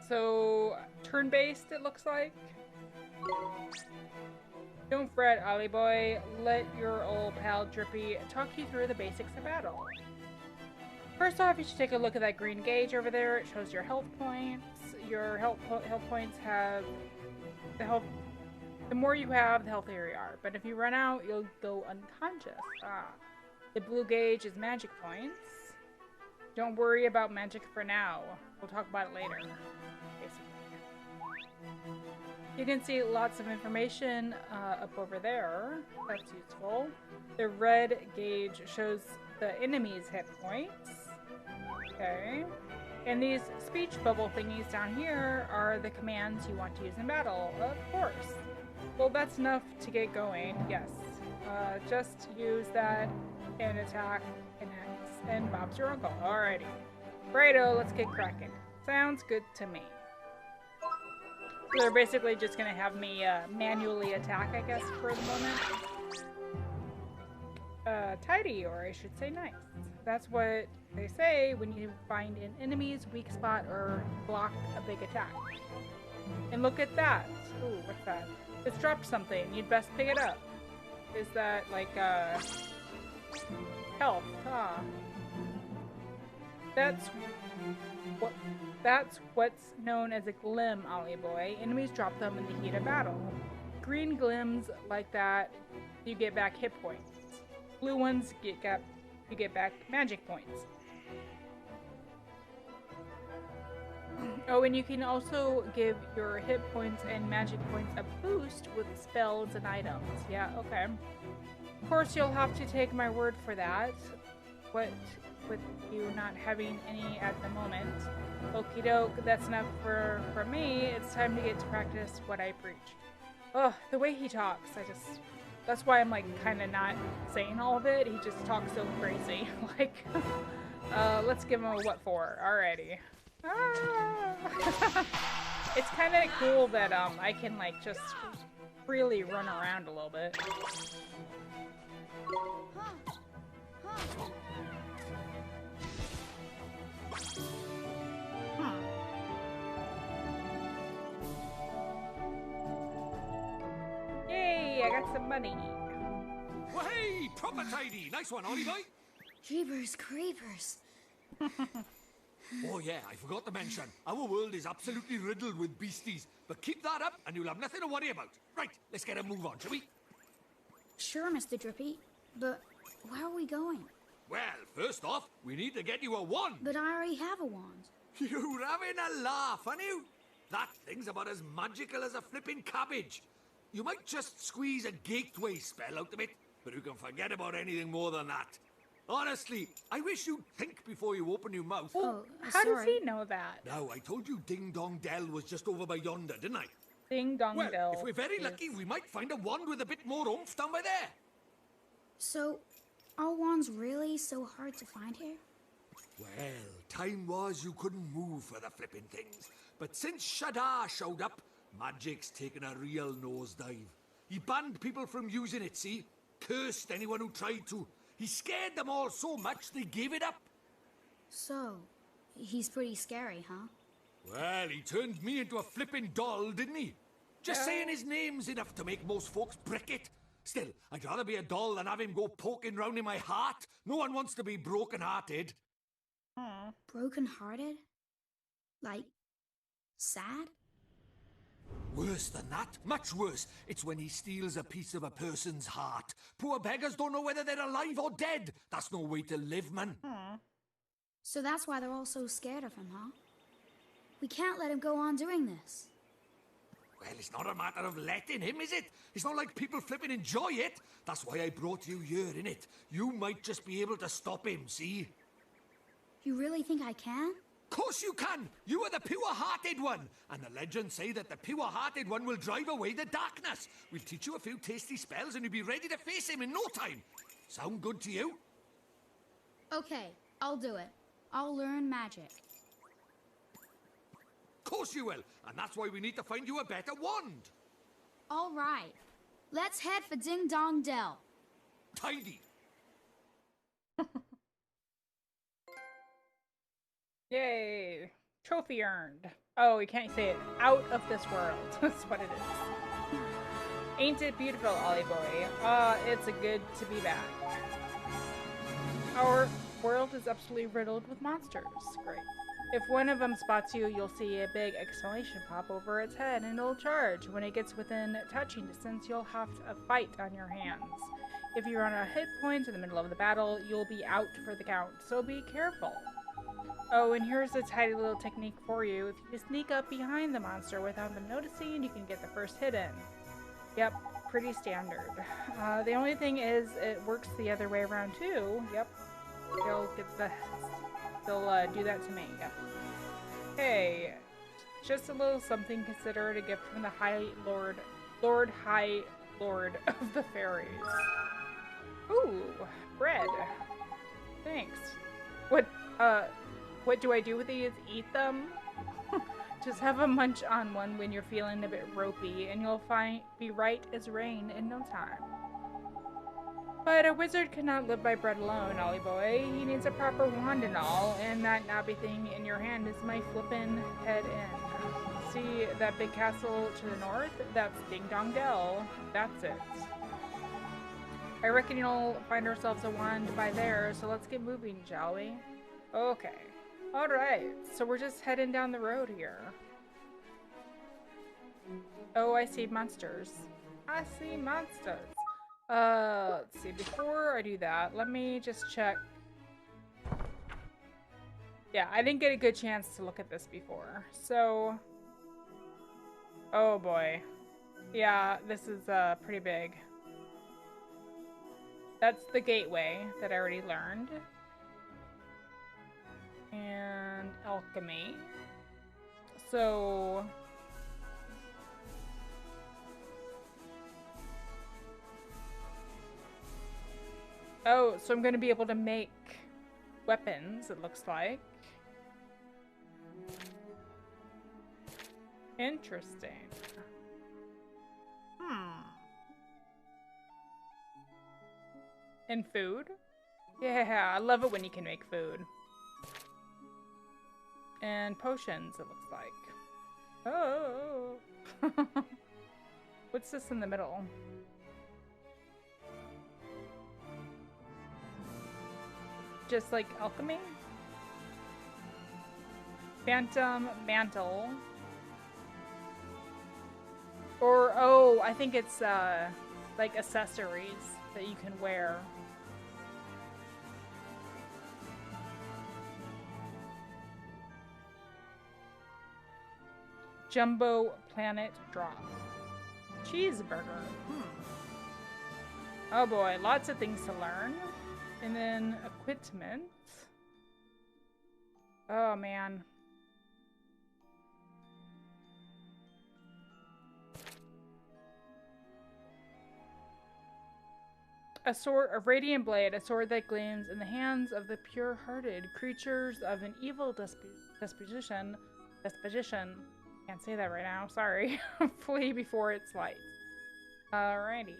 So, turn-based it looks like. Don't fret, Ollie boy. Let your old pal Drippy talk you through the basics of battle. First off, you should take a look at that green gauge over there. It shows your health points. Your health points have the more you have, the healthier you are. But if you run out, you'll go unconscious. The blue gauge is magic points. Don't worry about magic for now. We'll talk about it later. Basically. You can see lots of information up over there. That's useful. The red gauge shows the enemy's hit points. Okay. And these speech bubble thingies down here are the commands you want to use in battle, of course. Well, that's enough to get going, yes. Just use that and attack and Bob's your uncle. Alrighty. Righto, let's get cracking. Sounds good to me. So they're basically just gonna have me manually attack, I guess, for the moment. Tidy, or I should say nice. That's what they say when you find an enemy's weak spot or block a big attack. And look at that. Ooh, what's that? It's dropped something. You'd best pick it up. Is that like health? Huh. That's what's known as a glim, Ollie boy. Enemies drop them in the heat of battle. Green glims like that, you get back hit points. Blue ones you get back magic points. Oh, and you can also give your hit points and magic points a boost with spells and items. Yeah, okay. Of course, you'll have to take my word for that. What with you not having any at the moment. Okie doke, that's enough for me. It's time to get to practice what I preach. Oh, the way he talks, that's why I'm like kind of not saying all of it. He just talks so crazy. Like, let's give him a what for. Alrighty. It's kind of cool that I can like just freely run around a little bit. Yay, I got some money. Well, hey, proper tidy. Nice one, Ollie boy. Jeepers creepers. Oh yeah, I forgot to mention, our world is absolutely riddled with beasties. But keep that up and you'll have nothing to worry about. Right, let's get a move on, shall we? Sure, Mr. Drippy, but where are we going? Well, first off, we need to get you a wand. But I already have a wand. You're having a laugh, aren't you? That thing's about as magical as a flipping cabbage. You might just squeeze a gateway spell out of it, but you can forget about anything more than that. Honestly, I wish you'd think before you open your mouth. Oh, how does he know that? Now, I told you Ding Dong Dell was just over by yonder, didn't I? Ding Dong Well, Dell. if we're very lucky, we might find a wand with a bit more oomph down by there. So, are wands really so hard to find here? Well, time was you couldn't move for the flipping things. But since Shadar showed up, magic's taken a real nosedive. He banned people from using it, see? Cursed anyone who tried to. He scared them all so much they gave it up. So, he's pretty scary, huh? Well, he turned me into a flipping doll, didn't he? Just saying his name's enough to make most folks brick it. Still, I'd rather be a doll than have him go poking round in my heart. No one wants to be broken-hearted. Broken-hearted? Like, sad? Worse than that, much worse. It's when he steals a piece of a person's heart. Poor beggars don't know whether they're alive or dead. That's no way to live, man. So that's why they're all so scared of him, huh? We can't let him go on doing this. Well, it's not a matter of letting him, is it? It's not like people flipping enjoy it. That's why I brought you here, innit? You might just be able to stop him, see? You really think I can? Course you can! You are the pure-hearted one! And the legends say that the pure-hearted one will drive away the darkness. We'll teach you a few tasty spells and you'll be ready to face him in no time. Sound good to you? Okay, I'll do it. I'll learn magic. Course you will, and that's why we need to find you a better wand. All right. Let's head for Ding Dong Dell. Tidy. Yay! Trophy earned. Oh, you can't say it. Out of this world. That's what it is. Ain't it beautiful, Ollie boy? It's a good to be back. Our world is absolutely riddled with monsters. Great. If one of them spots you, you'll see a big exclamation pop over its head and it'll charge. When it gets within touching distance, you'll have a fight on your hands. If you run out of hit points in the middle of the battle, you'll be out for the count, so be careful. Oh, and here's a tidy little technique for you. If you sneak up behind the monster without them noticing, you can get the first hit in. Yep, pretty standard. The only thing is, it works the other way around too. Yep, they'll do that to me. Yep. Hey, just a little something. Consider it a gift from the High Lord of the Fairies. Ooh, bread. Thanks. What do I do with these? Eat them? Just have a munch on one when you're feeling a bit ropey, and you'll be right as rain in no time. But a wizard cannot live by bread alone, Ollie boy. He needs a proper wand and all, and that knobby thing in your hand is my flippin' head in. See that big castle to the north? That's Ding Dong Dell. That's it. I reckon you'll find ourselves a wand by there, so let's get moving, shall we? Okay. Alright, so we're just heading down the road here. Oh, I see monsters. I see monsters. Let's see, before I do that, let me just check. Yeah, I didn't get a good chance to look at this before, so... Oh boy. Yeah, this is, pretty big. That's the gateway that I already learned. And alchemy. So... Oh, so I'm going to be able to make weapons, it looks like. Interesting. And food? Yeah, I love it when you can make food. And potions, it looks like. Oh! What's this in the middle? Just like alchemy? Phantom mantle. Or, oh, I think it's like accessories that you can wear. Jumbo planet drop. Cheeseburger. Oh boy, lots of things to learn. And then equipment. Oh man. A sword, a radiant blade, a sword that gleams in the hands of the pure-hearted creatures of an evil disposition. Can't say that right now, sorry. Flee before its light. Alrighty.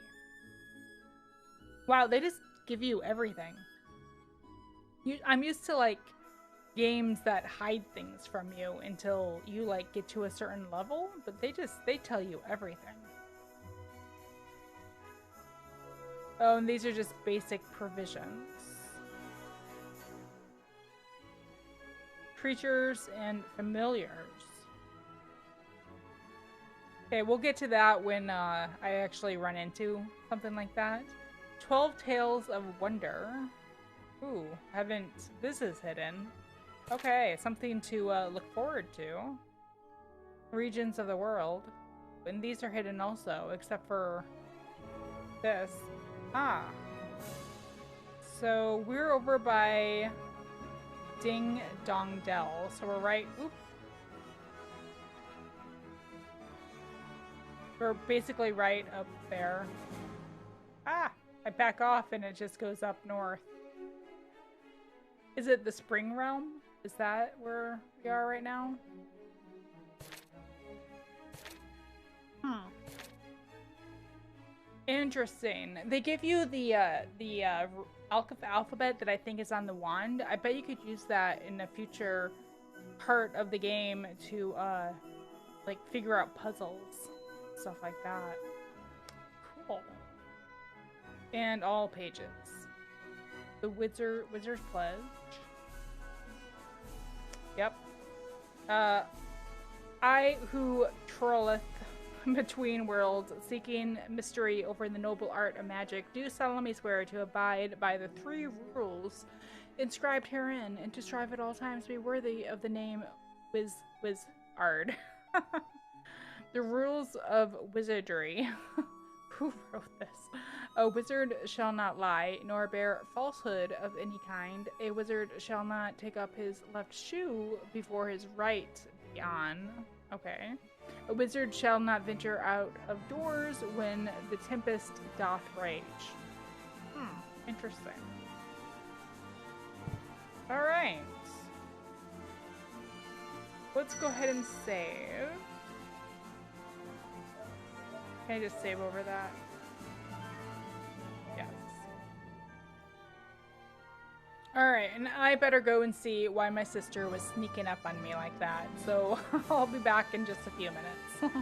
Wow, they just give you everything. I'm used to like games that hide things from you until you like get to a certain level, but they tell you everything. Oh, and these are just basic provisions. Creatures and familiars. Okay, we'll get to that when I actually run into something like that. 12 Tales of Wonder. Ooh, this is hidden. Okay, something to look forward to. Regions of the world. And these are hidden also, except for this. Ah. So we're over by Ding Dong Dell. So we're right. Oop. We're basically right up there. Ah! I back off and it just goes up north. Is it the Spring Realm? Is that where we are right now? Interesting. They give you the alphabet that I think is on the wand. I bet you could use that in a future part of the game to like figure out puzzles, stuff like that. Cool. And all pages. The Wizard's Pledge. Yep. I who trolleth between worlds, seeking mystery over the noble art of magic, do solemnly swear to abide by the 3 rules inscribed herein, and to strive at all times to be worthy of the name Wizard. The rules of wizardry. Who wrote this? A wizard shall not lie, nor bear falsehood of any kind. A wizard shall not take up his left shoe before his right be on. Okay. A wizard shall not venture out of doors when the tempest doth rage. Interesting. Alright. Let's go ahead and save. Can I just save over that? Yes. Alright, and I better go and see why my sister was sneaking up on me like that. So I'll be back in just a few minutes.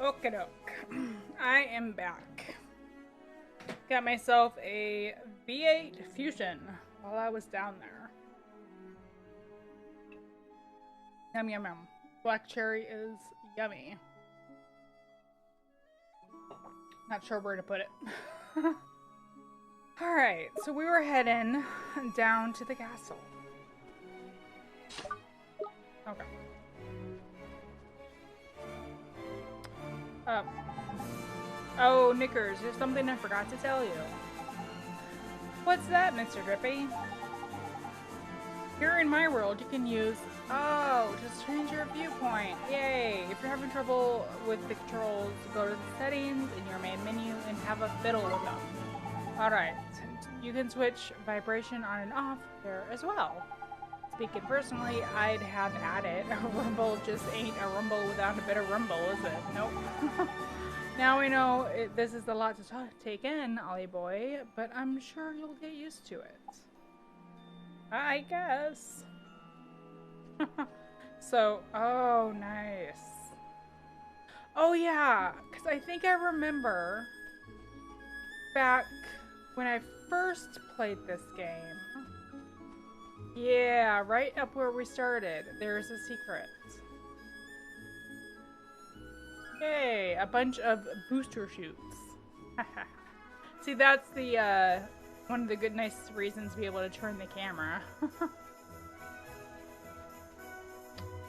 Okie-doke. I am back. Got myself a V8 Fusion while I was down there. Yum yum yum. Black cherry is yummy. Not sure where to put it. Alright, so we were heading down to the castle. Okay. Oh, Knickers, there's something I forgot to tell you. What's that, Mr. Drippy? Here in my world, you can use... Oh, to change your viewpoint. Yay! If you're having trouble with the controls, go to the settings in your main menu and have a fiddle with them. Alright, you can switch vibration on and off there as well. Speaking personally, I'd have at it. A rumble just ain't a rumble without a bit of rumble, is it? Nope. Now we know this is a lot to take in, Ollie boy, but I'm sure you'll get used to it. I guess. So, oh, nice. Oh yeah, because I think I remember back when I first played this game. Yeah, right up where we started, there's a secret. Yay, a bunch of booster shoots. See, that's the, one of the good, nice reasons to be able to turn the camera.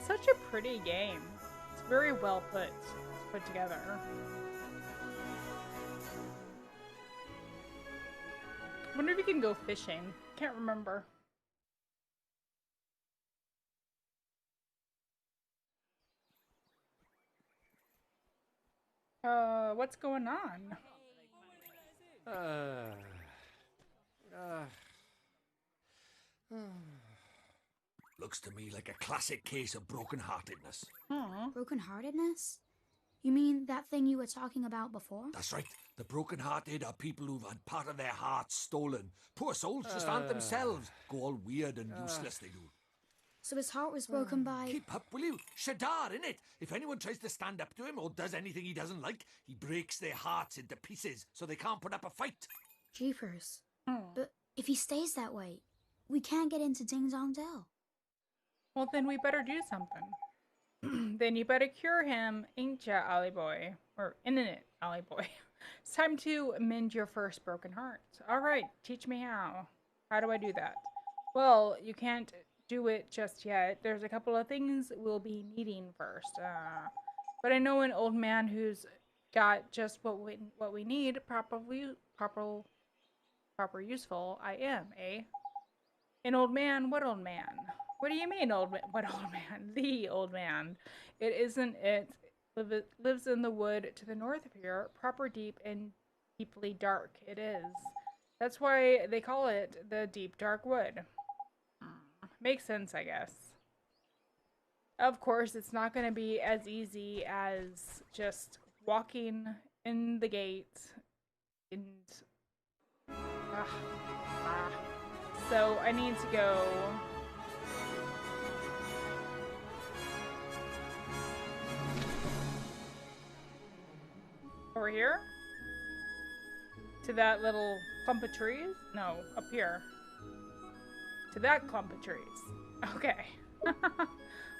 Such a pretty game. It's very well put together. Wonder if you can go fishing. Can't remember. What's going on? Looks to me like a classic case of broken-heartedness. Broken-heartedness? You mean that thing you were talking about before? That's right. The broken-hearted are people who've had part of their hearts stolen. Poor souls just aren't themselves. Go all weird and useless, they do. So his heart was broken by... Keep up, will you? Shadar, innit? If anyone tries to stand up to him or does anything he doesn't like, he breaks their hearts into pieces so they can't put up a fight. Jeepers. But if he stays that way, we can't get into Ding Dong Dell. Well, then we better do something. Then you better cure him, ain't ya, Ollie boy? Or isn't it, Ollie boy? It's time to mend your first broken heart. Alright, teach me how. How do I do that? Well, you can't do it just yet. There's a couple of things we'll be needing first. But I know an old man who's got just what we need, proper useful. I am, eh? An old man? What old man? What do you mean, what old man? The old man. It isn't it. Lives in the wood to the north of here, proper deep and deeply dark. It is. That's why they call it the deep dark wood. Makes sense, I guess. Of course, it's not going to be as easy as just walking in the gate and... So I need to go... over here? To that little clump of trees? No, up here. To that clump of trees. Okay.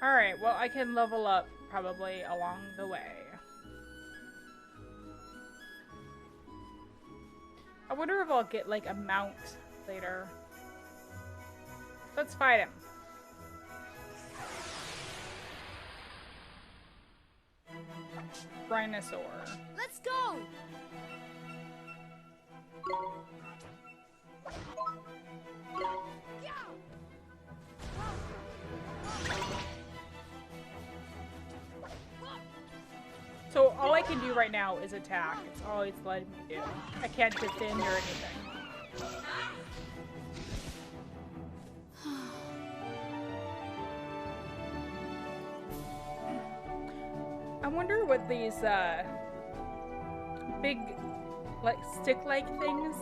Alright, well I can level up probably along the way. I wonder if I'll get like a mount later. Let's fight him. Rhinosaur. Let's go! So all I can do right now is attack. It's all it's letting me do. I can't defend or anything. I wonder what these big, like stick-like things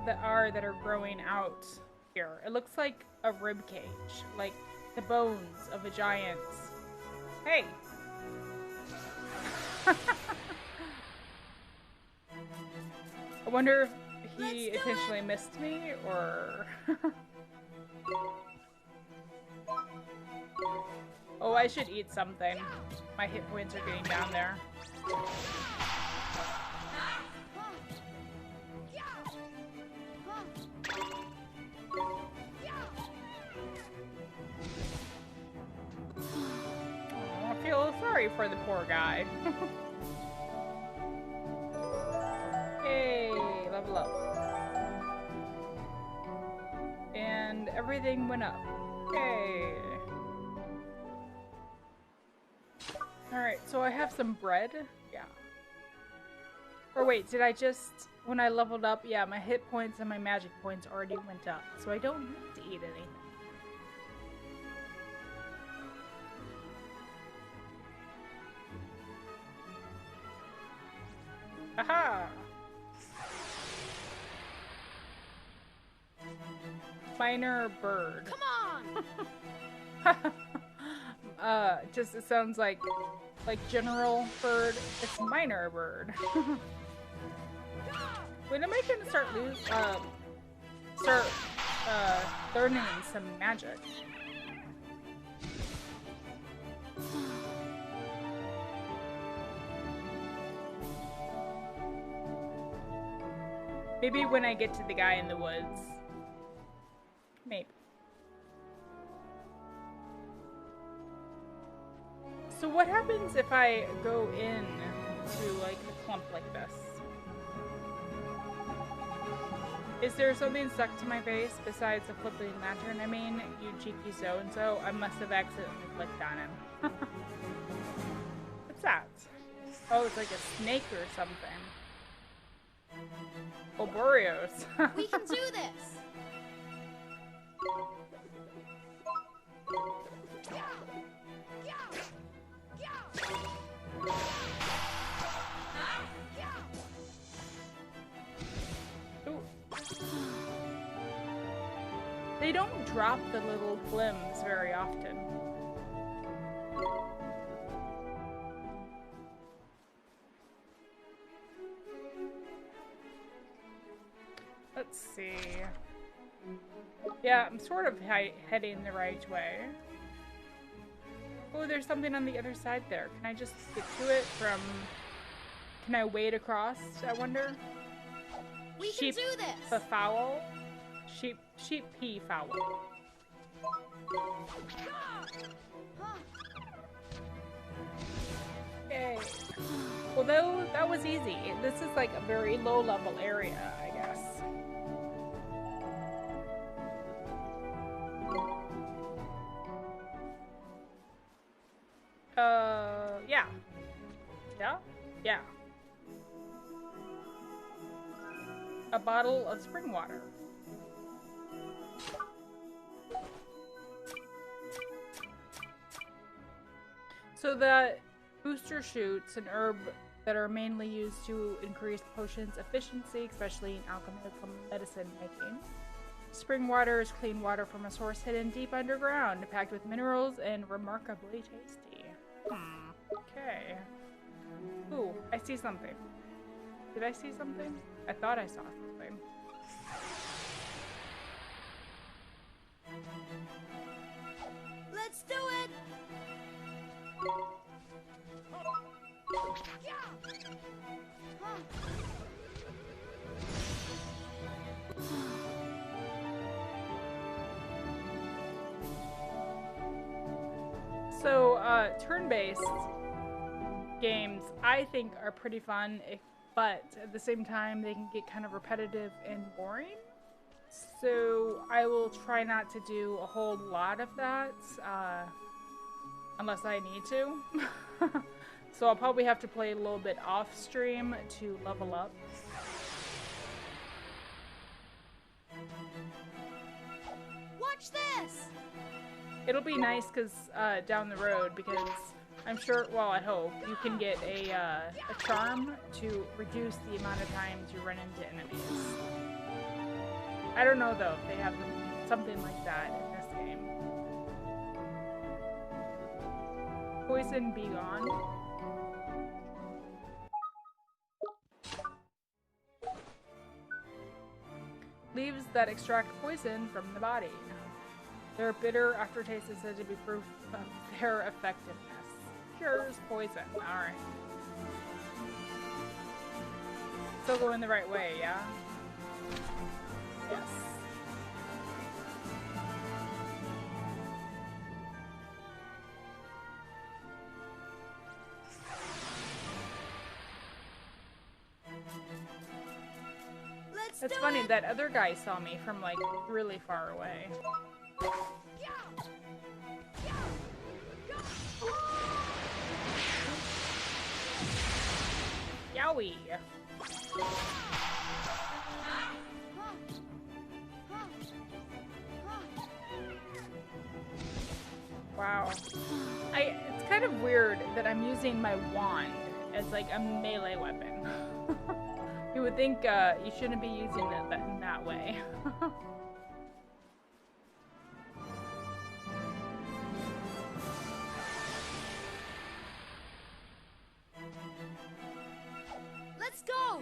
that are growing out here. It looks like a rib cage, like the bones of a giant. Hey. wonder if he intentionally missed me, or... Oh, I should eat something. My hit points are getting down there. Oh, I feel sorry for the poor guy. Yay, level up. And everything went up. Yay. Alright, so I have some bread. Yeah. Or wait, did I just... When I leveled up, yeah, my hit points and my magic points already went up. So I don't need to eat anything. Aha! Minor bird. Come on! Just it sounds like general bird. It's minor bird. When am I gonna start learning some magic? Maybe when I get to the guy in the woods. Maybe. So what happens if I go in to like a clump like this? Is there something stuck to my face besides a flipping lantern? I mean, you cheeky so-and-so, I must have accidentally clicked on him. What's that? Oh, it's like a snake or something. Oh, Boreos. We can do this! Ooh. They don't drop the little glims very often. Let's see. Yeah, I'm sort of heading the right way. Oh, there's something on the other side there. Can I just get to it from... Can I wade across, I wonder? We Sheep can do this! fowl? Sheep pea fowl. Yay. Well, though, that was easy. This is like a very low-level area, I guess. Yeah. Yeah? Yeah. A bottle of spring water. So the booster shoots, an herb that are mainly used to increase potions efficiency, especially in alchemical medicine making. Spring water is clean water from a source hidden deep underground, packed with minerals and remarkably tasty. Okay. Ooh, I see something. Did I see something? I thought I saw something. Let's do it! So, turn-based games, I think, are pretty fun, but at the same time, they can get kind of repetitive and boring. So, I will try not to do a whole lot of that, unless I need to. So, I'll probably have to play a little bit off-stream to level up. Watch this! It'll be nice because down the road, because I'm sure, well, I hope, you can get a charm to reduce the amount of times you run into enemies. I don't know, though, if they have something like that in this game. Poison be gone. that extract poison from the body. Their bitter aftertaste is said to be proof of their effectiveness. Cures poison. Alright. Still going the right way, yeah? Yes. It's funny, that other guy saw me from, like, really far away. Yowie! Wow. It's kind of weird that I'm using my wand as, like, a melee weapon. You would think you shouldn't be using it in that way. Let's go!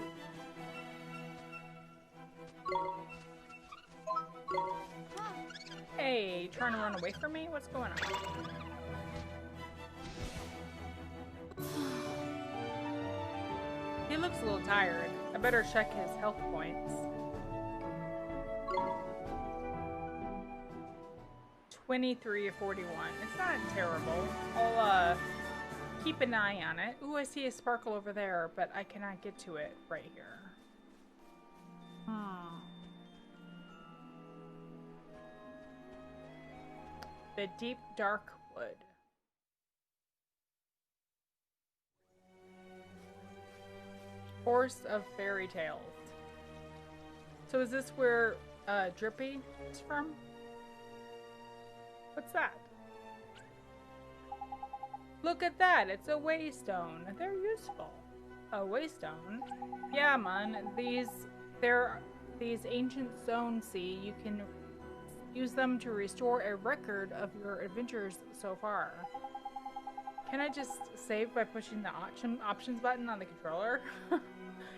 Hey, trying to run away from me? What's going on? He looks a little tired. I better check his health points. 23 or 41. It's not terrible. I'll keep an eye on it. Ooh, I see a sparkle over there, but I cannot get to it right here. The deep dark wood. Forest of Fairy Tales. So is this where Drippy is from? What's that? Look at that, it's a waystone. They're useful. A waystone? Yeah, man. These ancient stones, see, you can use them to restore a record of your adventures so far. Can I just save by pushing the options button on the controller?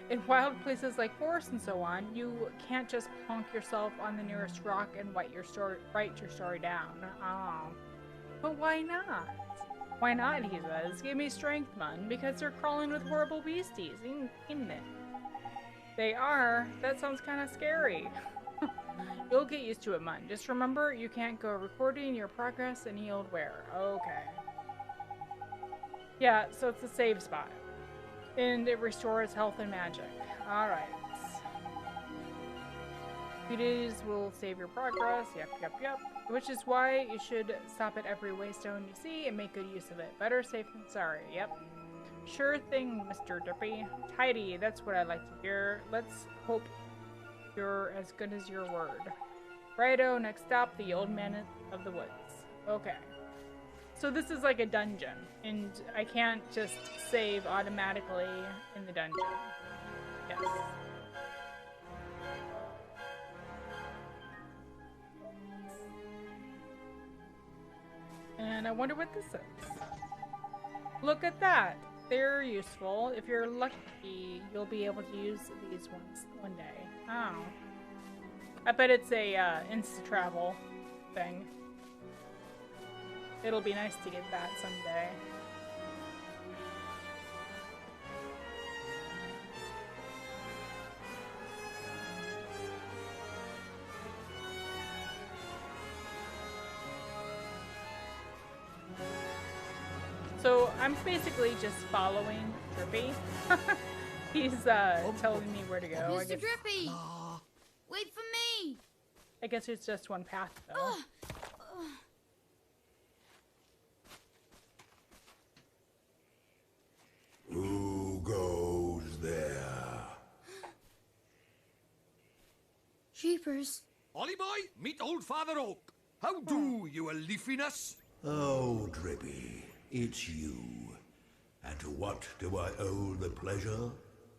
In wild places like forests and so on, you can't just plonk yourself on the nearest rock and write your story down. Oh. But why not? Why not, he says. Give me strength, man, because they're crawling with horrible beasties, isn't it? They are? That sounds kind of scary. You'll get used to it, man. Just remember, you can't go recording your progress in healed wear. Okay. Yeah, so it's a save spot. And it restores health and magic. Alright. Few days will save your progress. Yep. Which is why you should stop at every waystone you see and make good use of it. Better safe than sorry. Yep. Sure thing, Mr. Drippy. Tidy, that's what I like to hear. Let's hope you're as good as your word. Righto, next stop, the old man of the woods. Okay. So this is like a dungeon, and I can't just save automatically in the dungeon. Yes. And I wonder what this is. Look at that. They're useful. If you're lucky, you'll be able to use these ones one day. Oh. I bet it's a insta-travel thing. It'll be nice to get that someday. So I'm basically just following Drippy. He's telling me where to go. Mr. Drippy! Wait for me! I guess it's just one path though. Who goes there? Jeepers. Ollie boy, meet old Father Oak. How do, you a leafiness? Oh, Drippy, it's you. And to what do I owe the pleasure?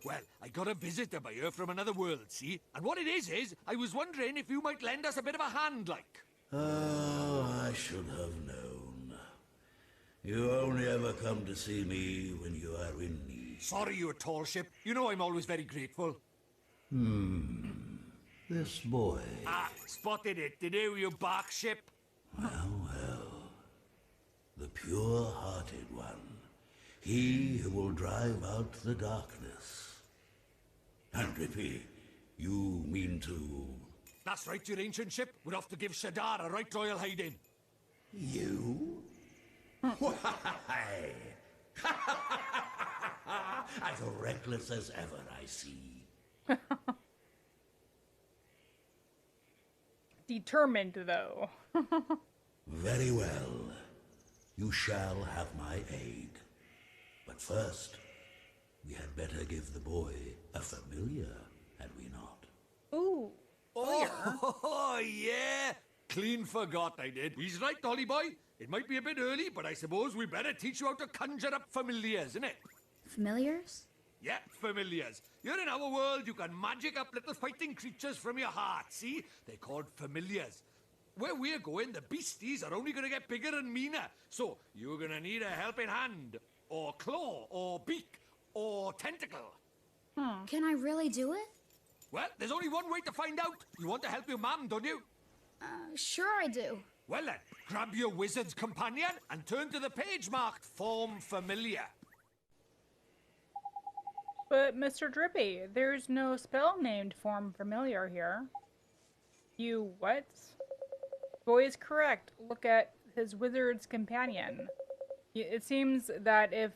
Well, I got a visitor by here from another world, see? And what it is, I was wondering if you might lend us a bit of a hand, like. Oh, I should have known. You only ever come to see me when you are in need. Sorry, you tall ship. You know I'm always very grateful. This boy. Ah, spotted it, did you bark ship? Well, well. The pure-hearted one. He who will drive out the darkness. And Drippy, you mean to... That's right, your ancient ship. We're off to give Shadar a right royal hiding. You? Why? As reckless as ever, I see. Determined, though. Very well. You shall have my aid. But first, we had better give the boy a familiar, had we not? Ooh. Oh, yeah. Clean forgot I did. He's right, Dolly boy. It might be a bit early, but I suppose we better teach you how to conjure up familiars, innit? Familiars? Yeah, familiars. You're in our world, you can magic up little fighting creatures from your heart, see? They're called familiars. Where we're going, the beasties are only gonna get bigger and meaner. So, you're gonna need a helping hand, or claw, or beak, or tentacle. Can I really do it? Well, there's only one way to find out. You want to help your mum, don't you? Sure I do. Well then, grab your wizard's companion and turn to the page marked Form Familiar. But, Mr. Drippy, there's no spell named Form Familiar here. You what? Boy is correct. Look at his wizard's companion. It seems that if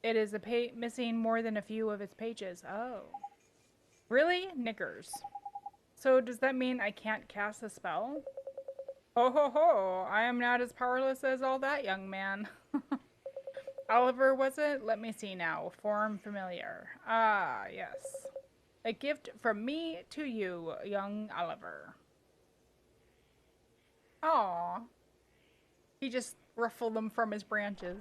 it is missing more than a few of its pages. Oh. Really? Knickers. So does that mean I can't cast a spell? Ho ho ho, I am not as powerless as all that, young man. Oliver, was it? Let me see now. Form familiar. Ah, yes. A gift from me to you, young Oliver. Aw. He just ruffled them from his branches.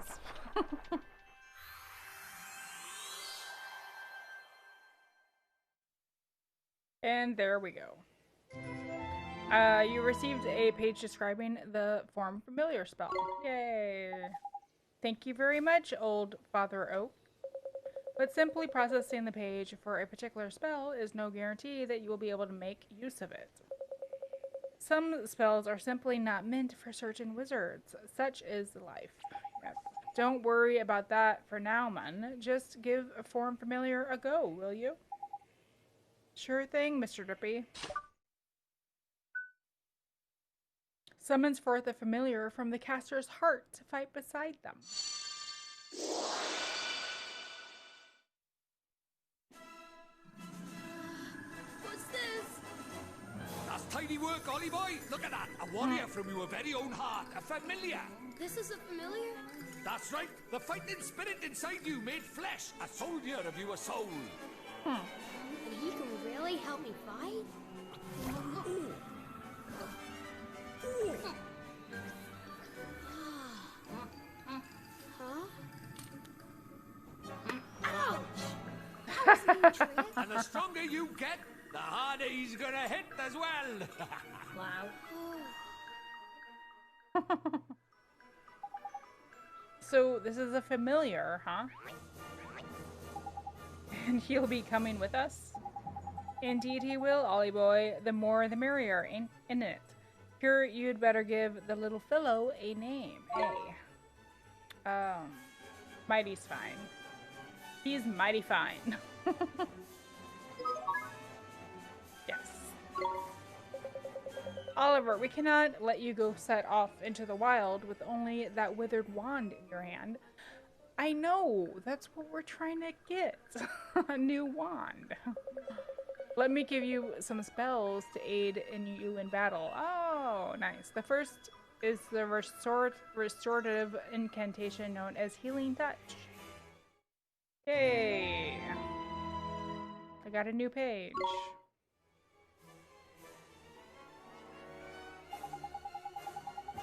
And there we go. You received a page describing the Form Familiar spell. Yay! Thank you very much, old Father Oak. But simply processing the page for a particular spell is no guarantee that you will be able to make use of it. Some spells are simply not meant for certain wizards. Such is life. Yep. Don't worry about that for now, man. Just give a Form Familiar a go, will you? Sure thing, Mr. Drippy. Summons forth a familiar from the caster's heart to fight beside them. What's this? That's tidy work, Ollie boy. Look at that. A warrior from your very own heart. A familiar. This is a familiar? That's right. The fighting spirit inside you made flesh. A soldier of your soul. And he can really help me fight? Ouch! That was a new trick. And the stronger you get, the harder he's gonna hit as well. Wow. So this is a familiar, huh? And he'll be coming with us? Indeed he will, Ollie boy. The more the merrier, in it. Here you'd better give the little fellow a name, eh? Mighty's fine. He's mighty fine. Yes. Oliver, we cannot let you go set off into the wild with only that withered wand in your hand. I know, that's what we're trying to get. A new wand. Let me give you some spells to aid you in battle. Oh, nice. The first is the restorative incantation known as Healing Touch. Yay! I got a new page.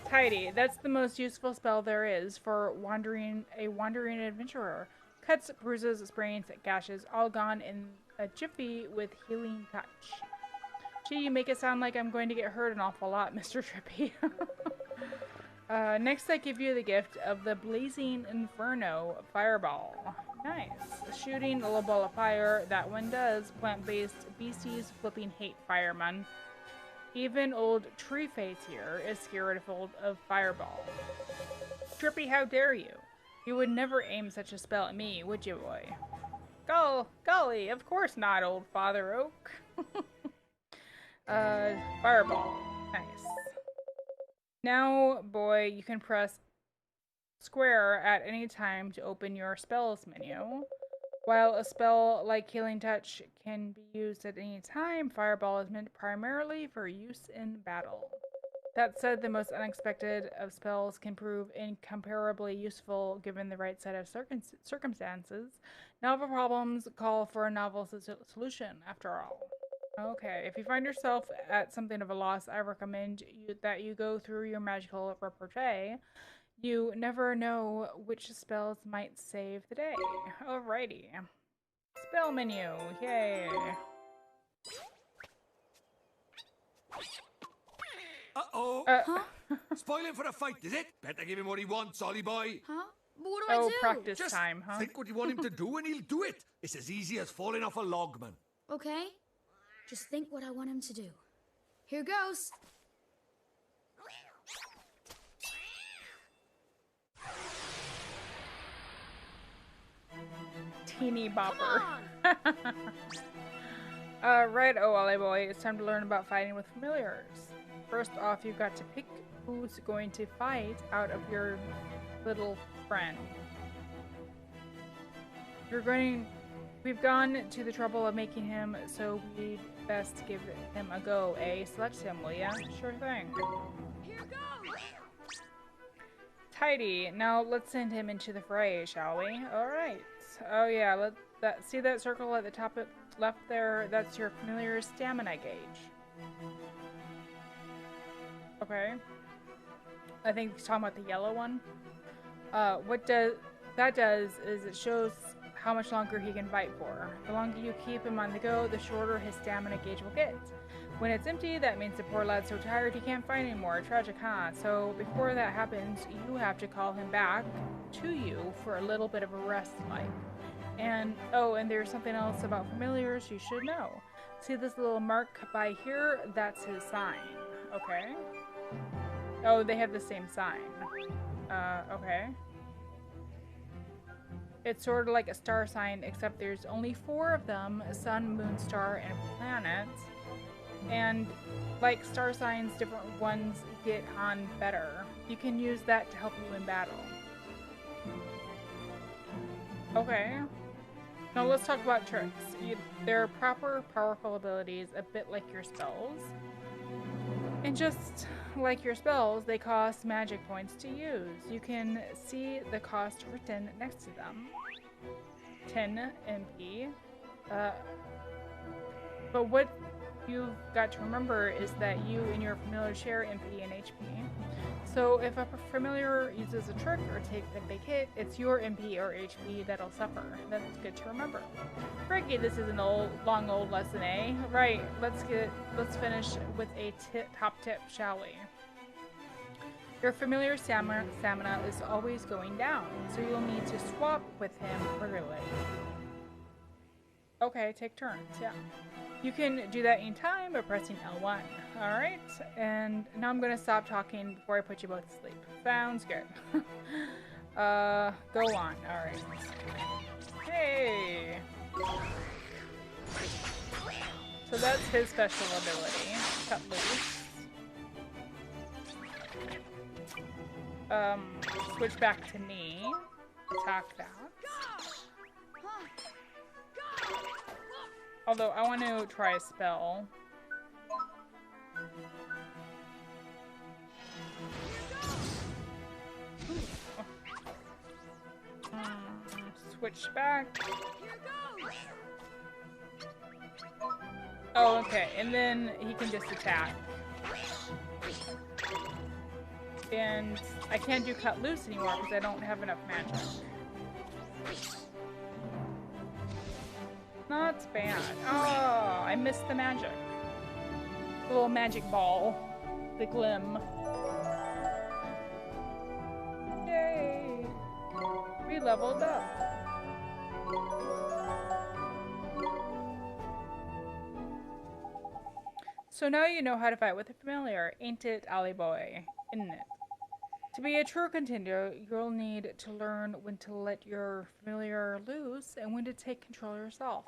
Tidy. That's the most useful spell there is for a wandering adventurer. Cuts, bruises, sprains, gashes, all gone in a jiffy with Healing Touch. Gee, you make it sound like I'm going to get hurt an awful lot, Mr. Trippy. Next I give you the gift of the Blazing Inferno Fireball. Nice. Shooting a little ball of fire. That one does. Plant-based beasties flipping hate firemen. Even old tree face here is scared of fireball. Trippy, how dare you? You would never aim such a spell at me, would you, boy? Golly, of course not, old Father Oak. Fireball. Nice. Now, boy, you can press square at any time to open your spells menu. While a spell like Healing Touch can be used at any time, Fireball is meant primarily for use in battle. That said, the most unexpected of spells can prove incomparably useful given the right set of circumstances. Novel problems call for a novel solution, after all. Okay, if you find yourself at something of a loss, I recommend that you go through your magical repertoire. You never know which spells might save the day. Alrighty. Spell menu, yay. Uh-oh. Huh? Spoiling for a fight, is it? Better give him what he wants, Ollie boy. Huh? But what do I do? Practice Just time, huh? think what you want him to do and he'll do it. It's as easy as falling off a log, man. Okay? Just think what I want him to do. Here goes. Teeny bopper. Right, oh Ollie boy, it's time to learn about fighting with familiars. First off, you've got to pick who's going to fight out of your little friend. We've gone to the trouble of making him, so we'd best give him a go, eh? Select him, will ya? Sure thing. Here goes! Tidy. Now let's send him into the fray, shall we? Alright. Oh yeah, see that circle at the top left there? That's your familiar stamina gauge. Okay. I think he's talking about the yellow one. What that does is it shows how much longer he can fight for. The longer you keep him on the go, the shorter his stamina gauge will get. When it's empty, that means the poor lad's so tired he can't fight anymore. Tragic, huh? So before that happens, you have to call him back to you for a little bit of a rest, like. And, oh, and there's something else about familiars you should know. See this little mark by here? That's his sign. Okay. Oh, they have the same sign. Okay. It's sort of like a star sign, except there's only 4 of them, sun, moon, star, and planet. And like star signs, different ones get on better. You can use that to help you in battle. Okay. Now let's talk about tricks. They're proper, powerful abilities, a bit like your spells. And just like your spells, they cost magic points to use. You can see the cost written next to them. 10 MP. But what you've got to remember is that you and your familiar share MP and HP. So if a familiar uses a trick or takes a big hit, it's your MP or HP that'll suffer. That's good to remember. Frankie, this is an long old lesson, eh? Right, let's finish with a top tip, shall we? Your familiar stamina is always going down, so you'll need to swap with him regularly. Okay, take turns, yeah. You can do that in time by pressing L1. Alright, and now I'm gonna stop talking before I put you both to sleep. Sounds good. Go on, alright. Hey! So that's his special ability, Cut Loose. Switch back to Ni. Attack that. Although I want to try a spell. Switch back. Oh, okay. And then he can just attack. And I can't do Cut Loose anymore because I don't have enough magic. Not bad. Oh, I missed the magic. The little magic ball. The glim. Yay! We leveled up. So now you know how to fight with a familiar, ain't it, Ollie boy? Isn't it? To be a true contender, you'll need to learn when to let your familiar loose and when to take control yourself.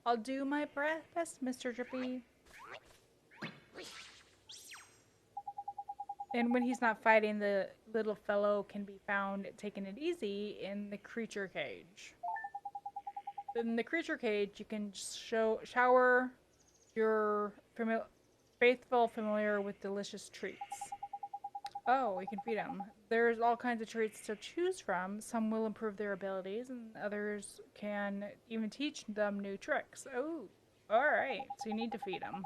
I'll do my best, Mr. Drippy. And when he's not fighting, the little fellow can be found taking it easy in the creature cage. In the creature cage, you can shower your faithful familiar with delicious treats. Oh, we can feed them. There's all kinds of treats to choose from. Some will improve their abilities, and others can even teach them new tricks. Oh, alright. So you need to feed them.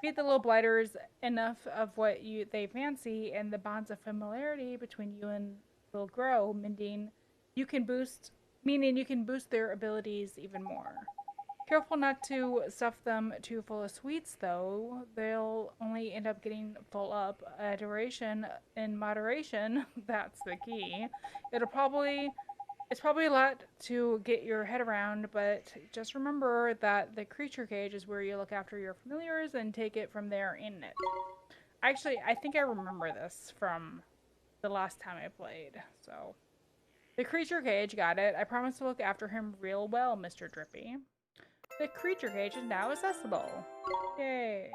Feed the little blighters enough of what they fancy, and the bonds of familiarity between you and will grow, meaning you can boost their abilities even more. Careful not to stuff them too full of sweets, though. They'll only end up getting full up. Adoration in moderation, that's the key. It's probably a lot to get your head around, but just remember that the creature cage is where you look after your familiars and take it from there in it. Actually, I think I remember this from the last time I played, so. The creature cage, got it. I promise to look after him real well, Mr. Drippy. The creature cage is now accessible. Yay.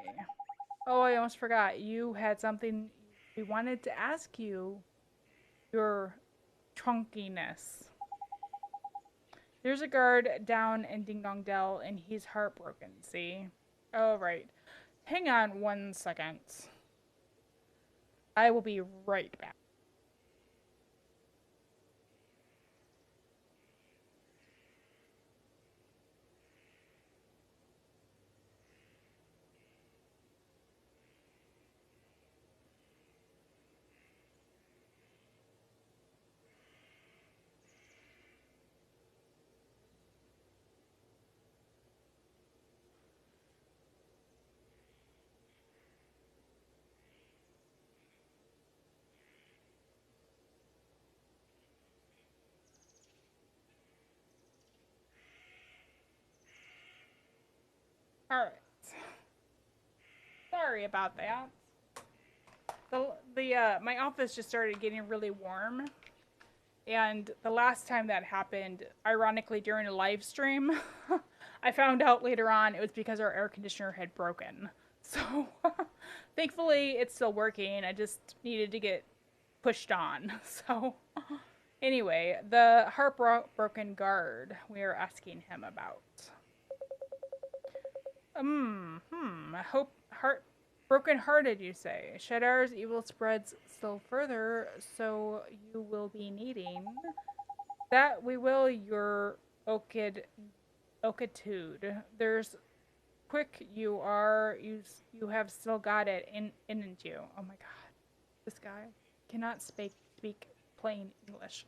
Oh, I almost forgot. You had something we wanted to ask you. Your trunkiness. There's a guard down in Ding Dong Dell, and he's heartbroken, see? Oh, right. Hang on 1 second. I will be right back. Alright. Sorry about that. My office just started getting really warm. And the last time that happened, ironically during a live stream, I found out later on it was because our air conditioner had broken. So, thankfully it's still working. I just needed to get pushed on. So, anyway, the heartbroken guard we are asking him about. Broken-hearted, you say. Shadar's evil spreads still further, so you will be needing that we will your okitude. There's quick you are, you have still got it in you. Oh my god. This guy cannot speak plain English.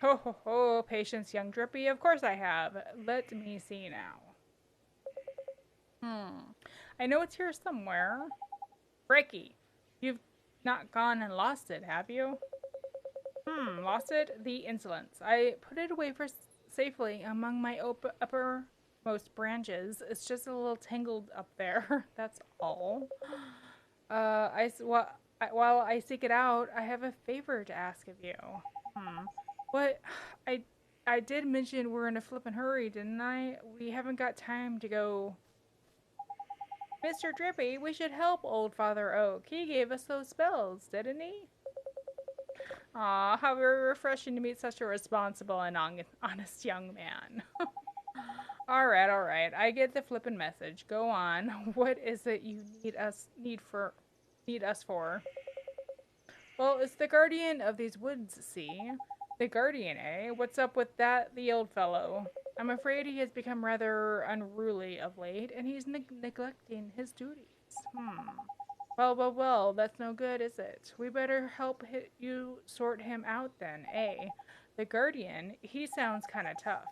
Ho ho ho, patience, young Drippy. Of course I have. Let me see now. I know it's here somewhere. Breaky, you've not gone and lost it, have you? Lost it? The insolence. I put it away safely among my uppermost branches. It's just a little tangled up there. That's all. While I seek it out, I have a favor to ask of you. What? I did mention we're in a flippin' hurry, didn't I? We haven't got time to go. Mr. Drippy, we should help old Father Oak. He gave us those spells, didn't he? Aw, how very refreshing to meet such a responsible and honest young man. Alright. I get the flippin' message. Go on. What is it you need us for? Well, it's the guardian of these woods, see? The guardian, eh? What's up with the old fellow? I'm afraid he has become rather unruly of late, and he's neglecting his duties. Well, that's no good, is it? We better help you sort him out then, eh? The guardian, he sounds kinda tough.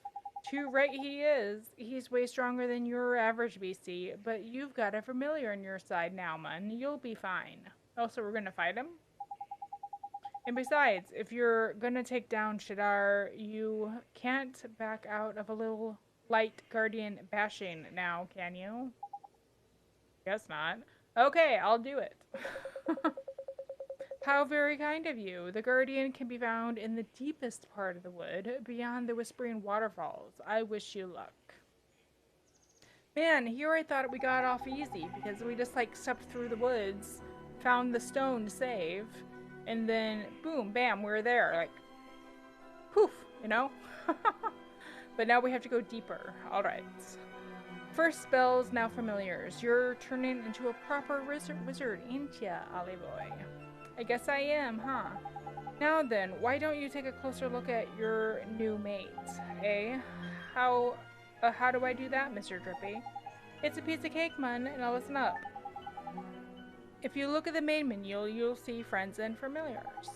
Too right he is. He's way stronger than your average beastie, but you've got a familiar on your side now, man. You'll be fine. Oh, so we're gonna fight him? And besides, if you're gonna take down Shadar, you can't back out of a little light guardian bashing now, can you? Guess not. Okay, I'll do it. How very kind of you. The guardian can be found in the deepest part of the wood, beyond the whispering waterfalls. I wish you luck. Man, here I thought we got off easy, because we just, like, stepped through the woods, found the stone to save, and then, boom, bam, we're there. Like, poof, you know? But now we have to go deeper. Alright. First spells, now familiars. You're turning into a proper wizard, ain't ya, Ollie boy? I guess I am, huh? Now then, why don't you take a closer look at your new mate, eh? How do I do that, Mr. Drippy? It's a piece of cake, man. Now listen up. If you look at the main menu, you'll see friends and familiars.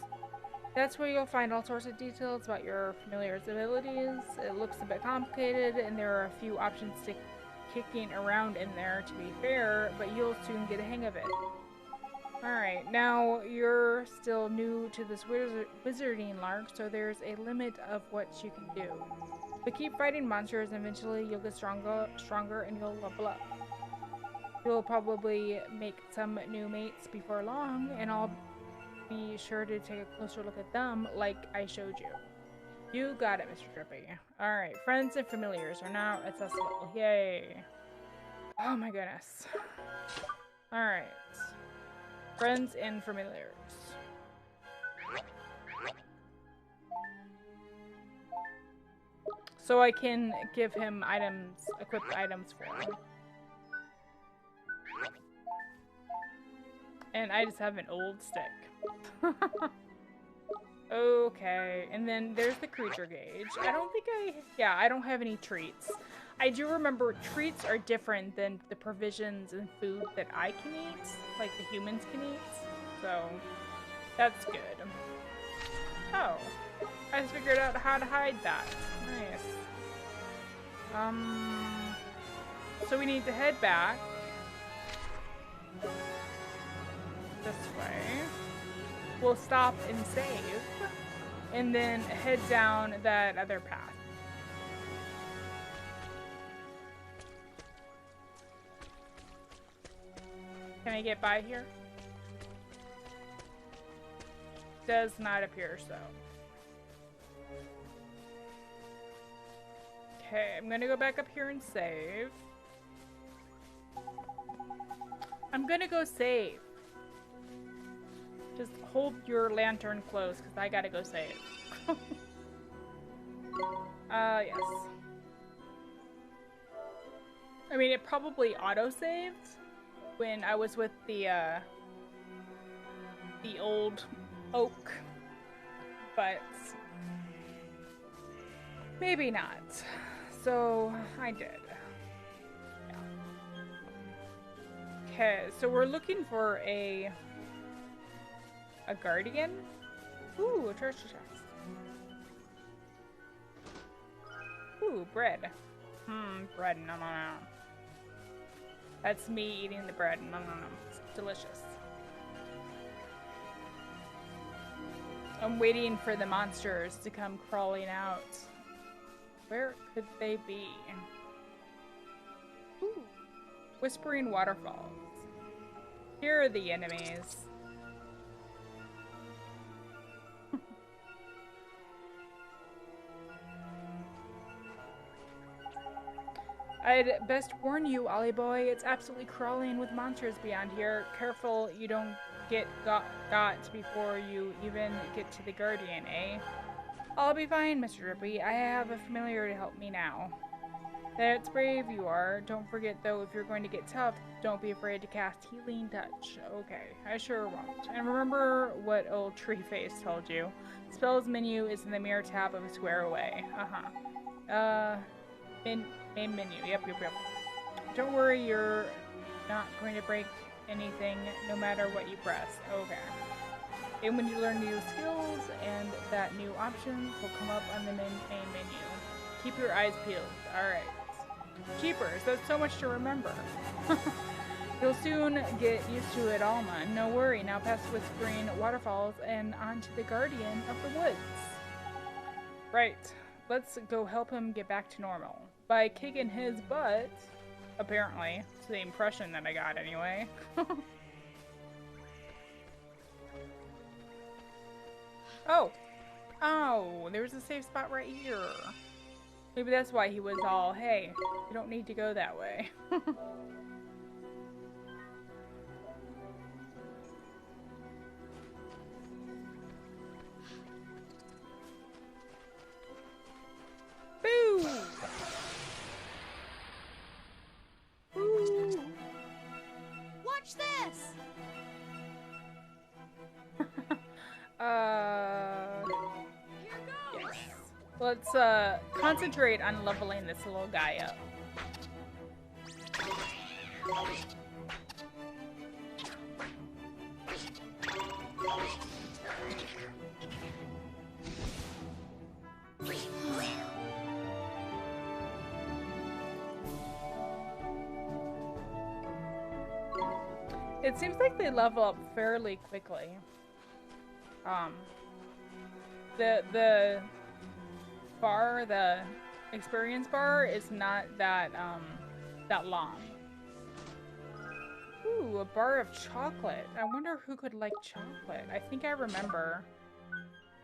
That's where you'll find all sorts of details about your familiar's abilities. It looks a bit complicated, and there are a few options to kicking around in there, to be fair, but you'll soon get a hang of it. Alright, now you're still new to this wizarding lark, so there's a limit of what you can do. But keep fighting monsters, and eventually you'll get stronger and you'll level up. You'll probably make some new mates before long, and I'll be sure to take a closer look at them like I showed you. You got it, Mr. Drippy. Alright, friends and familiars are now accessible. Yay. Oh my goodness. Alright. Friends and familiars. So I can give him items, equipped items for him. And I just have an old stick. Okay, and then there's the creature gauge. I don't have any treats. I do remember treats are different than the provisions and food that I can eat, like the humans can eat. So, that's good. Oh, I just figured out how to hide that. Nice. So we need to head back this way. We'll stop and save, and then head down that other path. Can I get by here? Does not appear so. Okay, I'm gonna go back up here and save. I'm gonna go save. Just hold your lantern close, because I gotta go save. Yes. I mean, it probably auto-saved when I was with the old oak, but maybe not. So, I did. Yeah. Okay, so we're looking for a guardian? Ooh, a treasure chest. Ooh, bread. Bread, no. That's me eating the bread, no. It's delicious. I'm waiting for the monsters to come crawling out. Where could they be? Ooh. Whispering waterfalls. Here are the enemies. I'd best warn you, Ollie boy, it's absolutely crawling with monsters beyond here. Careful you don't get got before you even get to the guardian, eh? I'll be fine, Mr. Drippy. I have a familiar to help me now. That's brave you are. Don't forget, though, if you're going to get tough, don't be afraid to cast Healing Touch. Okay, I sure won't. And remember what old Treeface told you. Spells menu is in the mirror tab of a square away. Main menu. Yep. Don't worry, you're not going to break anything no matter what you press. Okay. And when you learn new skills and that new option will come up on the main menu. Keep your eyes peeled. Alright. Jeepers, that's so much to remember. You'll soon get used to it, Alma. No worry. Now past Whispering Waterfalls and on to the Guardian of the Woods. Right. Let's go help him get back to normal. By kicking his butt, apparently. It's the impression that I got anyway. Oh! Oh! There's a safe spot right here. Maybe that's why he was all, hey, you don't need to go that way. Boo! Boo! Watch this! Yes. Let's concentrate on leveling this little guy up. It seems like they level up fairly quickly. The bar, the experience bar, is not that that long. Ooh, a bar of chocolate. I wonder who could like chocolate. I think I remember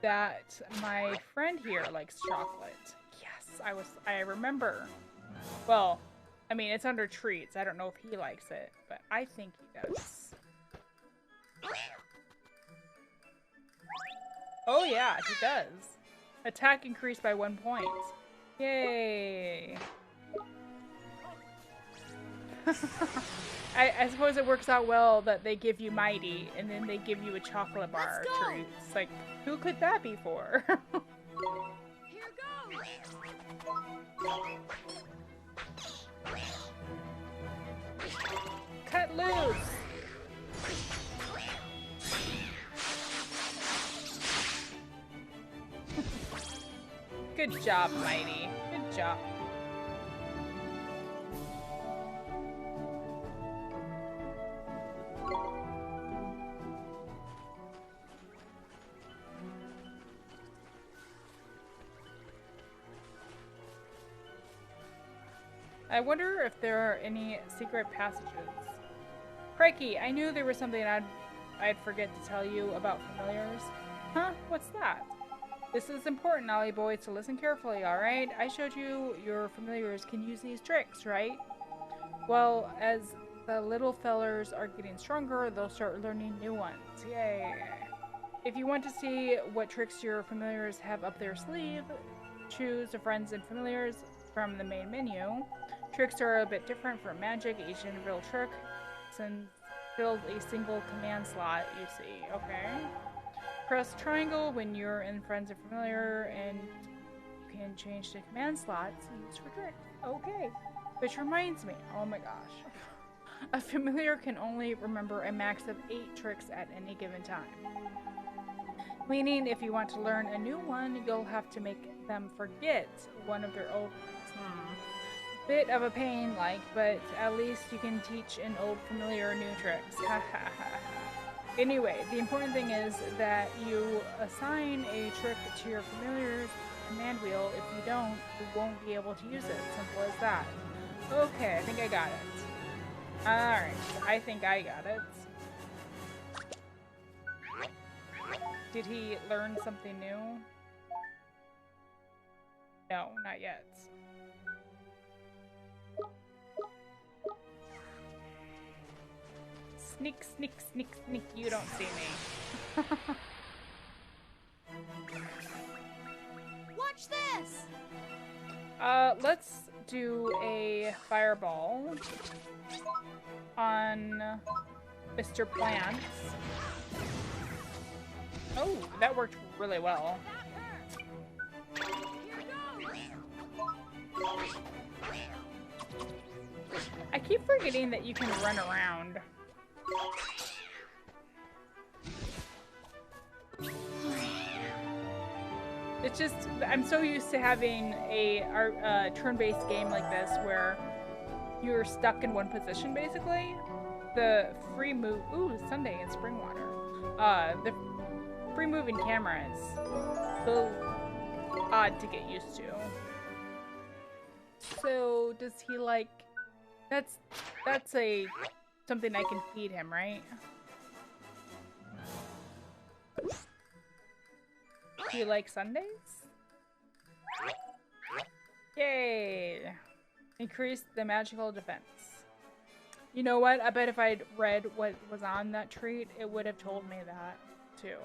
that my friend here likes chocolate. Yes, I remember. Well, I mean, it's under treats. I don't know if he likes it, but I think he does. Oh yeah, he does. Attack increased by 1 point. Yay! I suppose it works out well that they give you Mighty and then they give you a chocolate bar treat. It's like, who could that be for? Here goes! Cut loose! Good job, Mighty. Good job. I wonder if there are any secret passages. Crikey, I knew there was something I'd forget to tell you about familiars. Huh? What's that? This is important, Ollie boy, so listen carefully, alright? I showed you your familiars can use these tricks, right? Well, as the little fellers are getting stronger, they'll start learning new ones. Yay! If you want to see what tricks your familiars have up their sleeve, choose the Friends and Familiars from the main menu. Tricks are a bit different from magic. Each individual trick fills a single command slot, you see. Okay. Press triangle when you're in Friends and Familiar, and you can change the command slots used for tricks. Okay. Which reminds me, oh my gosh. A familiar can only remember a max of 8 tricks at any given time. Meaning, if you want to learn a new one, you'll have to make them forget one of their old ones. Bit of a pain, but at least you can teach an old familiar new tricks. Ha ha ha. Anyway, the important thing is that you assign a trick to your familiar's command wheel. If you don't, you won't be able to use it. Simple as that. Okay, I think I got it. Alright, I think I got it. Did he learn something new? No, not yet. Sneak, sneak, sneak, sneak, you don't see me. Watch this! Let's do a fireball on Mr. Plants. Oh, that worked really well. I keep forgetting that you can run around. It's just, I'm so used to having a turn-based game like this where you're stuck in one position, basically. the free move. Ooh, Sunday in Springwater. The free moving camera is so odd to get used to. So does he like? That's something I can feed him, right? Do you like Sundays? Yay! Increase the magical defense. You know what? I bet if I'd read what was on that treat, it would have told me that, too.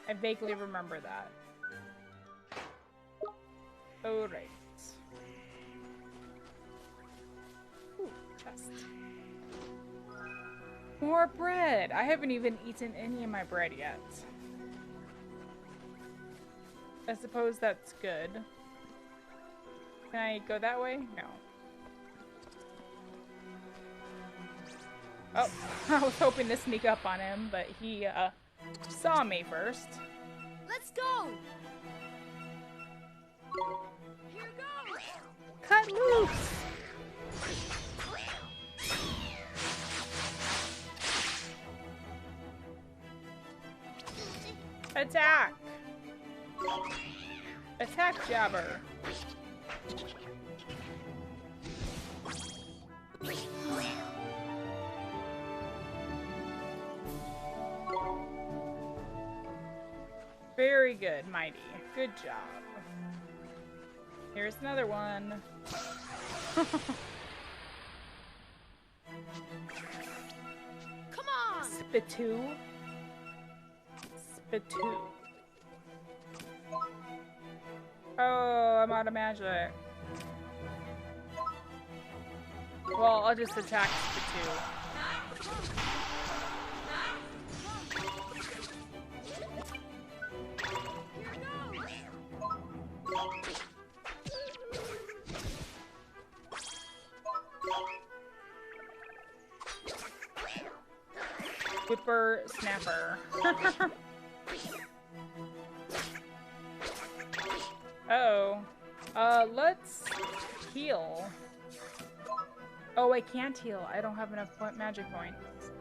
I vaguely remember that. Alright. Ooh, chest. More bread! I haven't even eaten any of my bread yet. I suppose that's good. Can I go that way? No. Oh, I was hoping to sneak up on him, but he saw me first. Let's go! Here goes! Cut loose! Attack! Attack, Jabber! Very good, Mighty. Good job. Here's another one. Come on! Spitoo. Spitoo. Oh, I'm out of magic. Well, I'll just attack Spitoo. Whipper snapper. Uh-oh. Let's heal. Oh, I can't heal. I don't have enough magic points.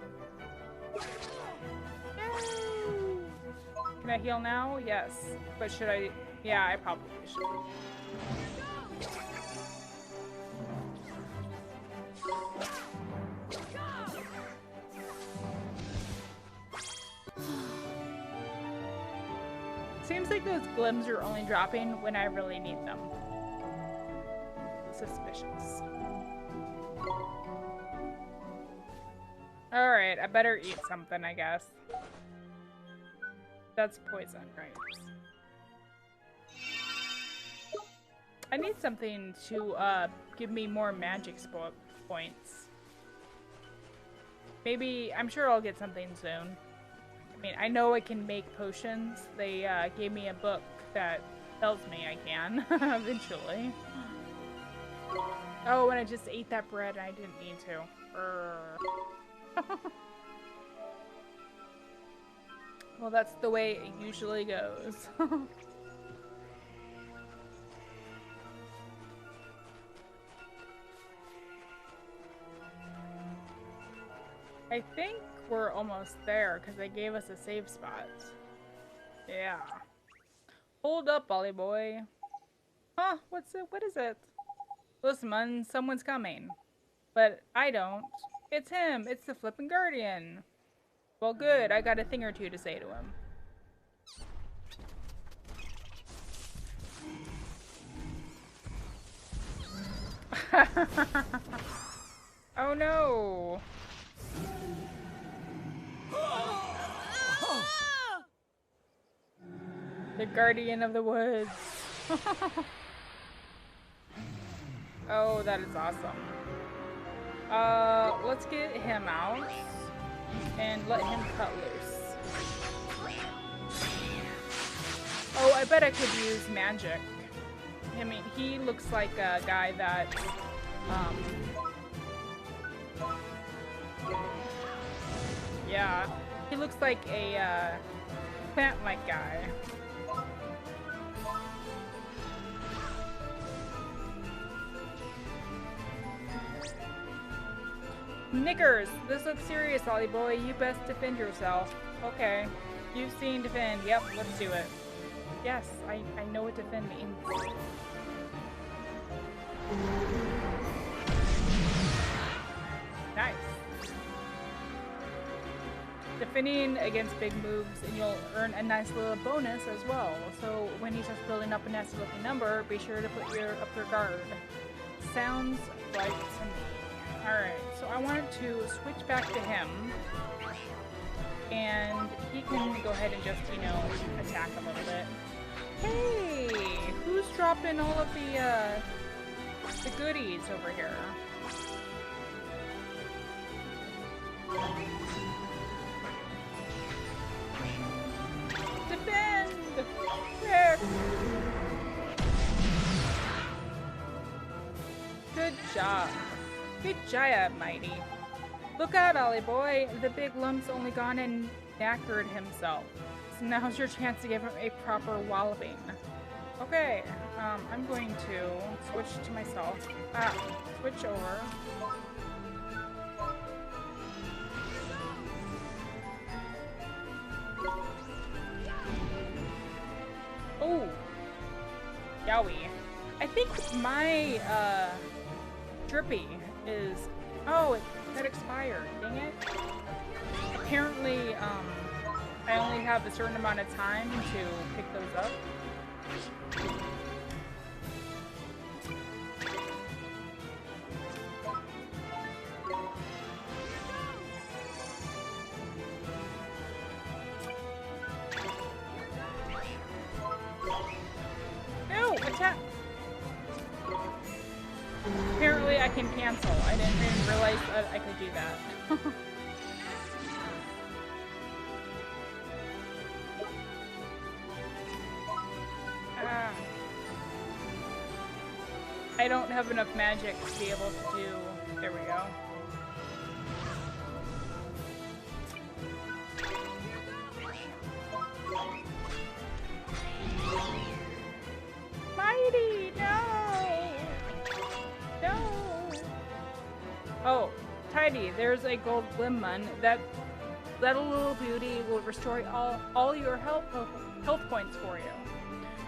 Yay! Can I heal now? Yes. But should I? Yeah, I probably should. Seems like those glims are only dropping when I really need them. Suspicious. Alright, I better eat something, I guess. That's poison, right? I need something to give me more magic points. Maybe, I'm sure I'll get something soon. I mean, I know I can make potions. They gave me a book that tells me I can, eventually. Oh, and I just ate that bread and I didn't need to. Well, that's the way it usually goes. I think we're almost there because they gave us a save spot. Yeah. Hold up, Ollie boy. Huh? What's it? What is it? Listen, man, someone's coming. But I don't. It's him. It's the flippin' guardian. Well, good. I got a thing or two to say to him. Oh no. The guardian of the woods. Oh, that is awesome. Let's get him out and let him cut loose. Oh, I bet I could use magic. I mean, he looks like a guy that, yeah, he looks like a, plant-like guy. Knickers, this looks serious, Ollie boy. You best defend yourself. Okay. You've seen defend. Yep, let's do it. Yes, I know what defend means. Nice. Defending against big moves, and you'll earn a nice little bonus as well. So when he starts building up a nasty looking number, be sure to put up your guard. Sounds right to me. Alright, so I wanted to switch back to him. And he can go ahead and just, you know, attack a little bit. Hey! Who's dropping all of the goodies over here? Defend! There! Good job. Good job, Mighty. Look out, Ollie boy. The big lump's only gone and knackered himself. So now's your chance to give him a proper walloping. Okay, I'm going to switch to myself. Switch over. Oh, yowie. I think my drippy is, oh, that expired. Dang it. Apparently, I only have a certain amount of time to pick those up. No, attack! Apparently I can cancel. I didn't even realize that I could do that. I don't have enough magic to be able to do... There we go. Mighty, no! No! Oh, Tidy, there's a gold glimmon. That little beauty will restore all your health points for you.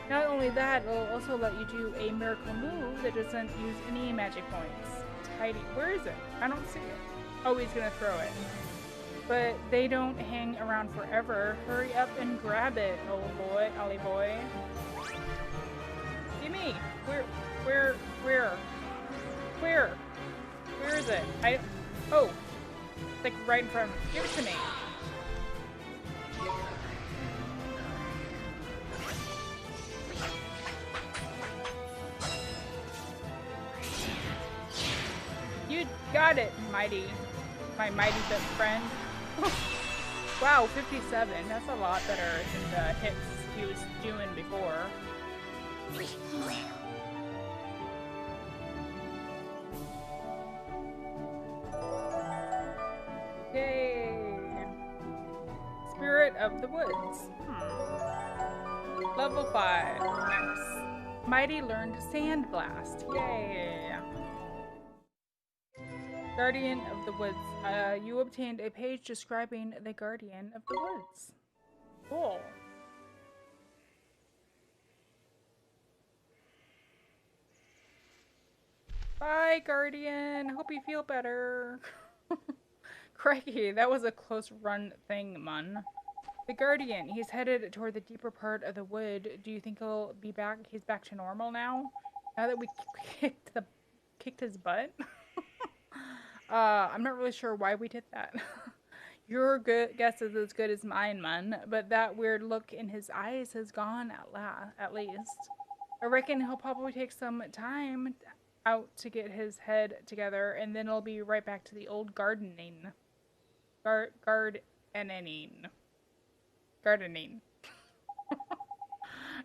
Not only that, it'll also let you do a miracle move that doesn't use any magic points. Tidy, where is it? I don't see it. Oh, he's gonna throw it. But they don't hang around forever. Hurry up and grab it, old boy, Ollie boy. Gimme! Where is it? Oh! It's like right in front of me. Give it to me. You got it, Mighty. My mighty best friend. Wow, 57. That's a lot better than the hits he was doing before. Yay! Spirit of the Woods. Level 5. Nice. Mighty learned Sand Blast. Yay! Guardian of the Woods. You obtained a page describing the Guardian of the Woods. Cool. Bye, Guardian. Hope you feel better. Crikey, that was a close run thing, man. The Guardian, he's headed toward the deeper part of the wood. Do you think he'll be back? He's back to normal now? Now that we kicked his butt? I'm not really sure why we did that. Your guess is as good as mine, man. But that weird look in his eyes has gone at least. I reckon he'll probably take some time out to get his head together, and then it'll be right back to the old gardening. Gardening.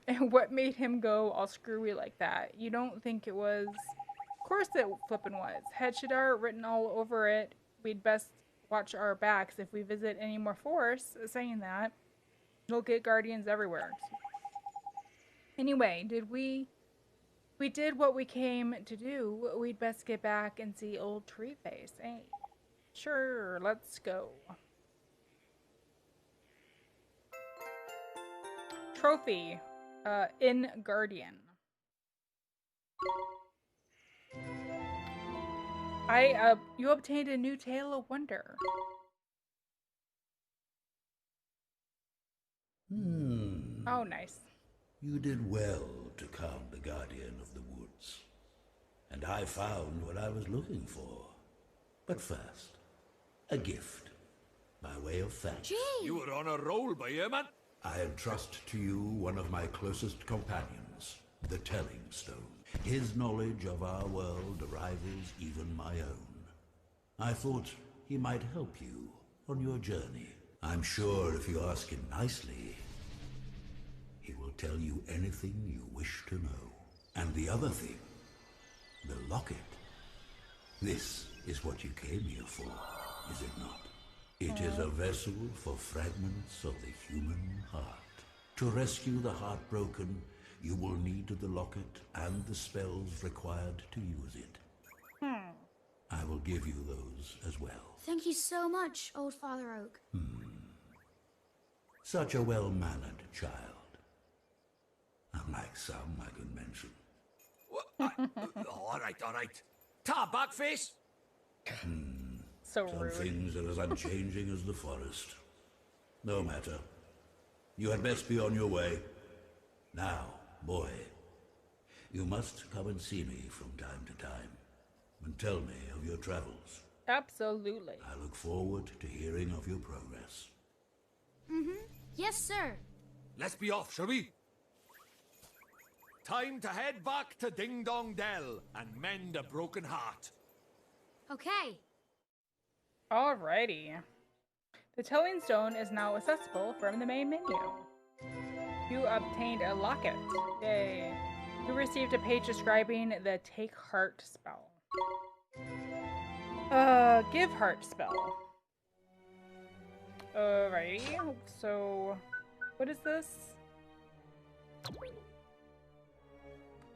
And what made him go all screwy like that? You don't think it was... Of course it flippin' was. Had Shadar written all over it, we'd best watch our backs if we visit any more forests. Saying that, you'll get guardians everywhere. Anyway, we did what we came to do. We'd best get back and see old Tree Face, eh? Sure, let's go. Trophy, in Guardian. You obtained a new Tale of Wonder. Oh, nice. You did well to calm the Guardian of the Woods. And I found what I was looking for. But first, a gift, by way of thanks. Gee! You were on a roll, by man. I entrust to you one of my closest companions, the Telling Stone. His knowledge of our world rivals even my own. I thought he might help you on your journey. I'm sure if you ask him nicely, he will tell you anything you wish to know. And the other thing, the locket. This is what you came here for, is it not? It is a vessel for fragments of the human heart. To rescue the heartbroken, you will need the locket and the spells required to use it. I will give you those as well. Thank you so much, Old Father Oak. Such a well-mannered child. Unlike some I could mention. All right. Ta, backface. So Some rude. things are as unchanging as the forest. No matter. You had best be on your way. Now, boy, you must come and see me from time to time, and tell me of your travels. Absolutely. I look forward to hearing of your progress. Yes, sir. Let's be off, shall we? Time to head back to Ding Dong Dell and mend a broken heart. Okay. Alrighty. The Telling Stone is now accessible from the main menu. You obtained a locket. Yay. You received a page describing the Take Heart spell. Give Heart spell. Alrighty. So, what is this?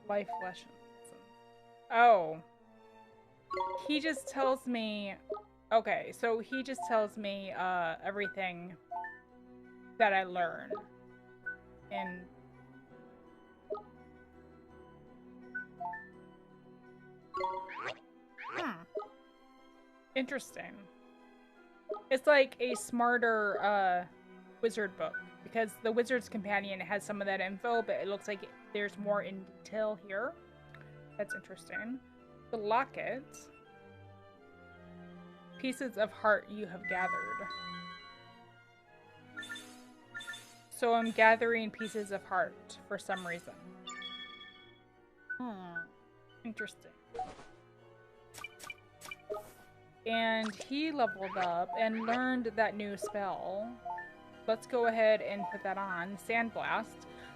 Life lessons. Oh. He just tells me... Okay, so he just tells me, everything that I learn. And... Interesting. It's like a smarter, wizard book. Because the Wizard's Companion has some of that info, but it looks like there's more in detail here. That's interesting. The locket. Pieces of heart you have gathered. So I'm gathering pieces of heart for some reason. Interesting. And he leveled up and learned that new spell. Let's go ahead and put that on. Sandblast.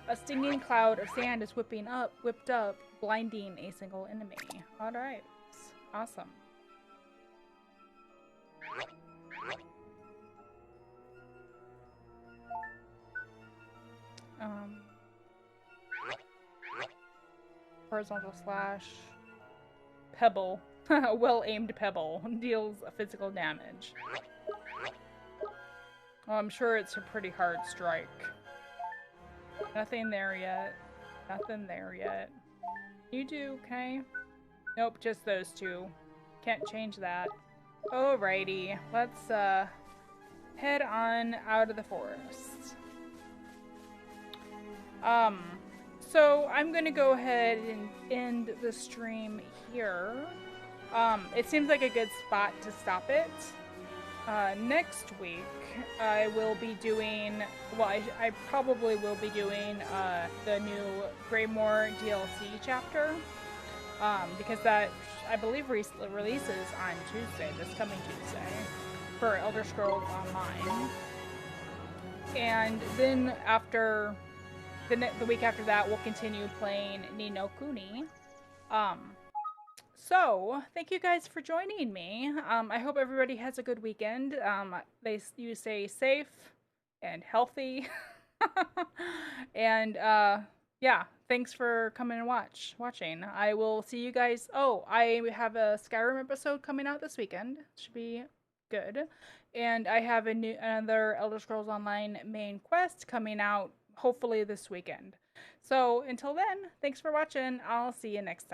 A stinging cloud of sand is whipped up, blinding a single enemy. Alright. Awesome. Horizontal slash. Pebble. A well-aimed pebble deals physical damage. Oh, I'm sure it's a pretty hard strike. Nothing there yet. Nothing there yet. You do, okay? Nope, just those two. Can't change that. Alrighty, let's head on out of the forest. So I'm gonna go ahead and end the stream here. It seems like a good spot to stop it. Next week, I will be doing, well, I probably will be doing, the new Greymore DLC chapter, because that, I believe, releases on Tuesday, this coming Tuesday, for Elder Scrolls Online. And then after, the week after that, we'll continue playing Ni No Kuni. So, thank you guys for joining me. I hope everybody has a good weekend. You stay safe and healthy. And, yeah, thanks for coming and watching. I will see you guys. Oh, I have a Skyrim episode coming out this weekend. Should be good. And I have another Elder Scrolls Online main quest coming out hopefully this weekend. So until then, thanks for watching. I'll see you next time.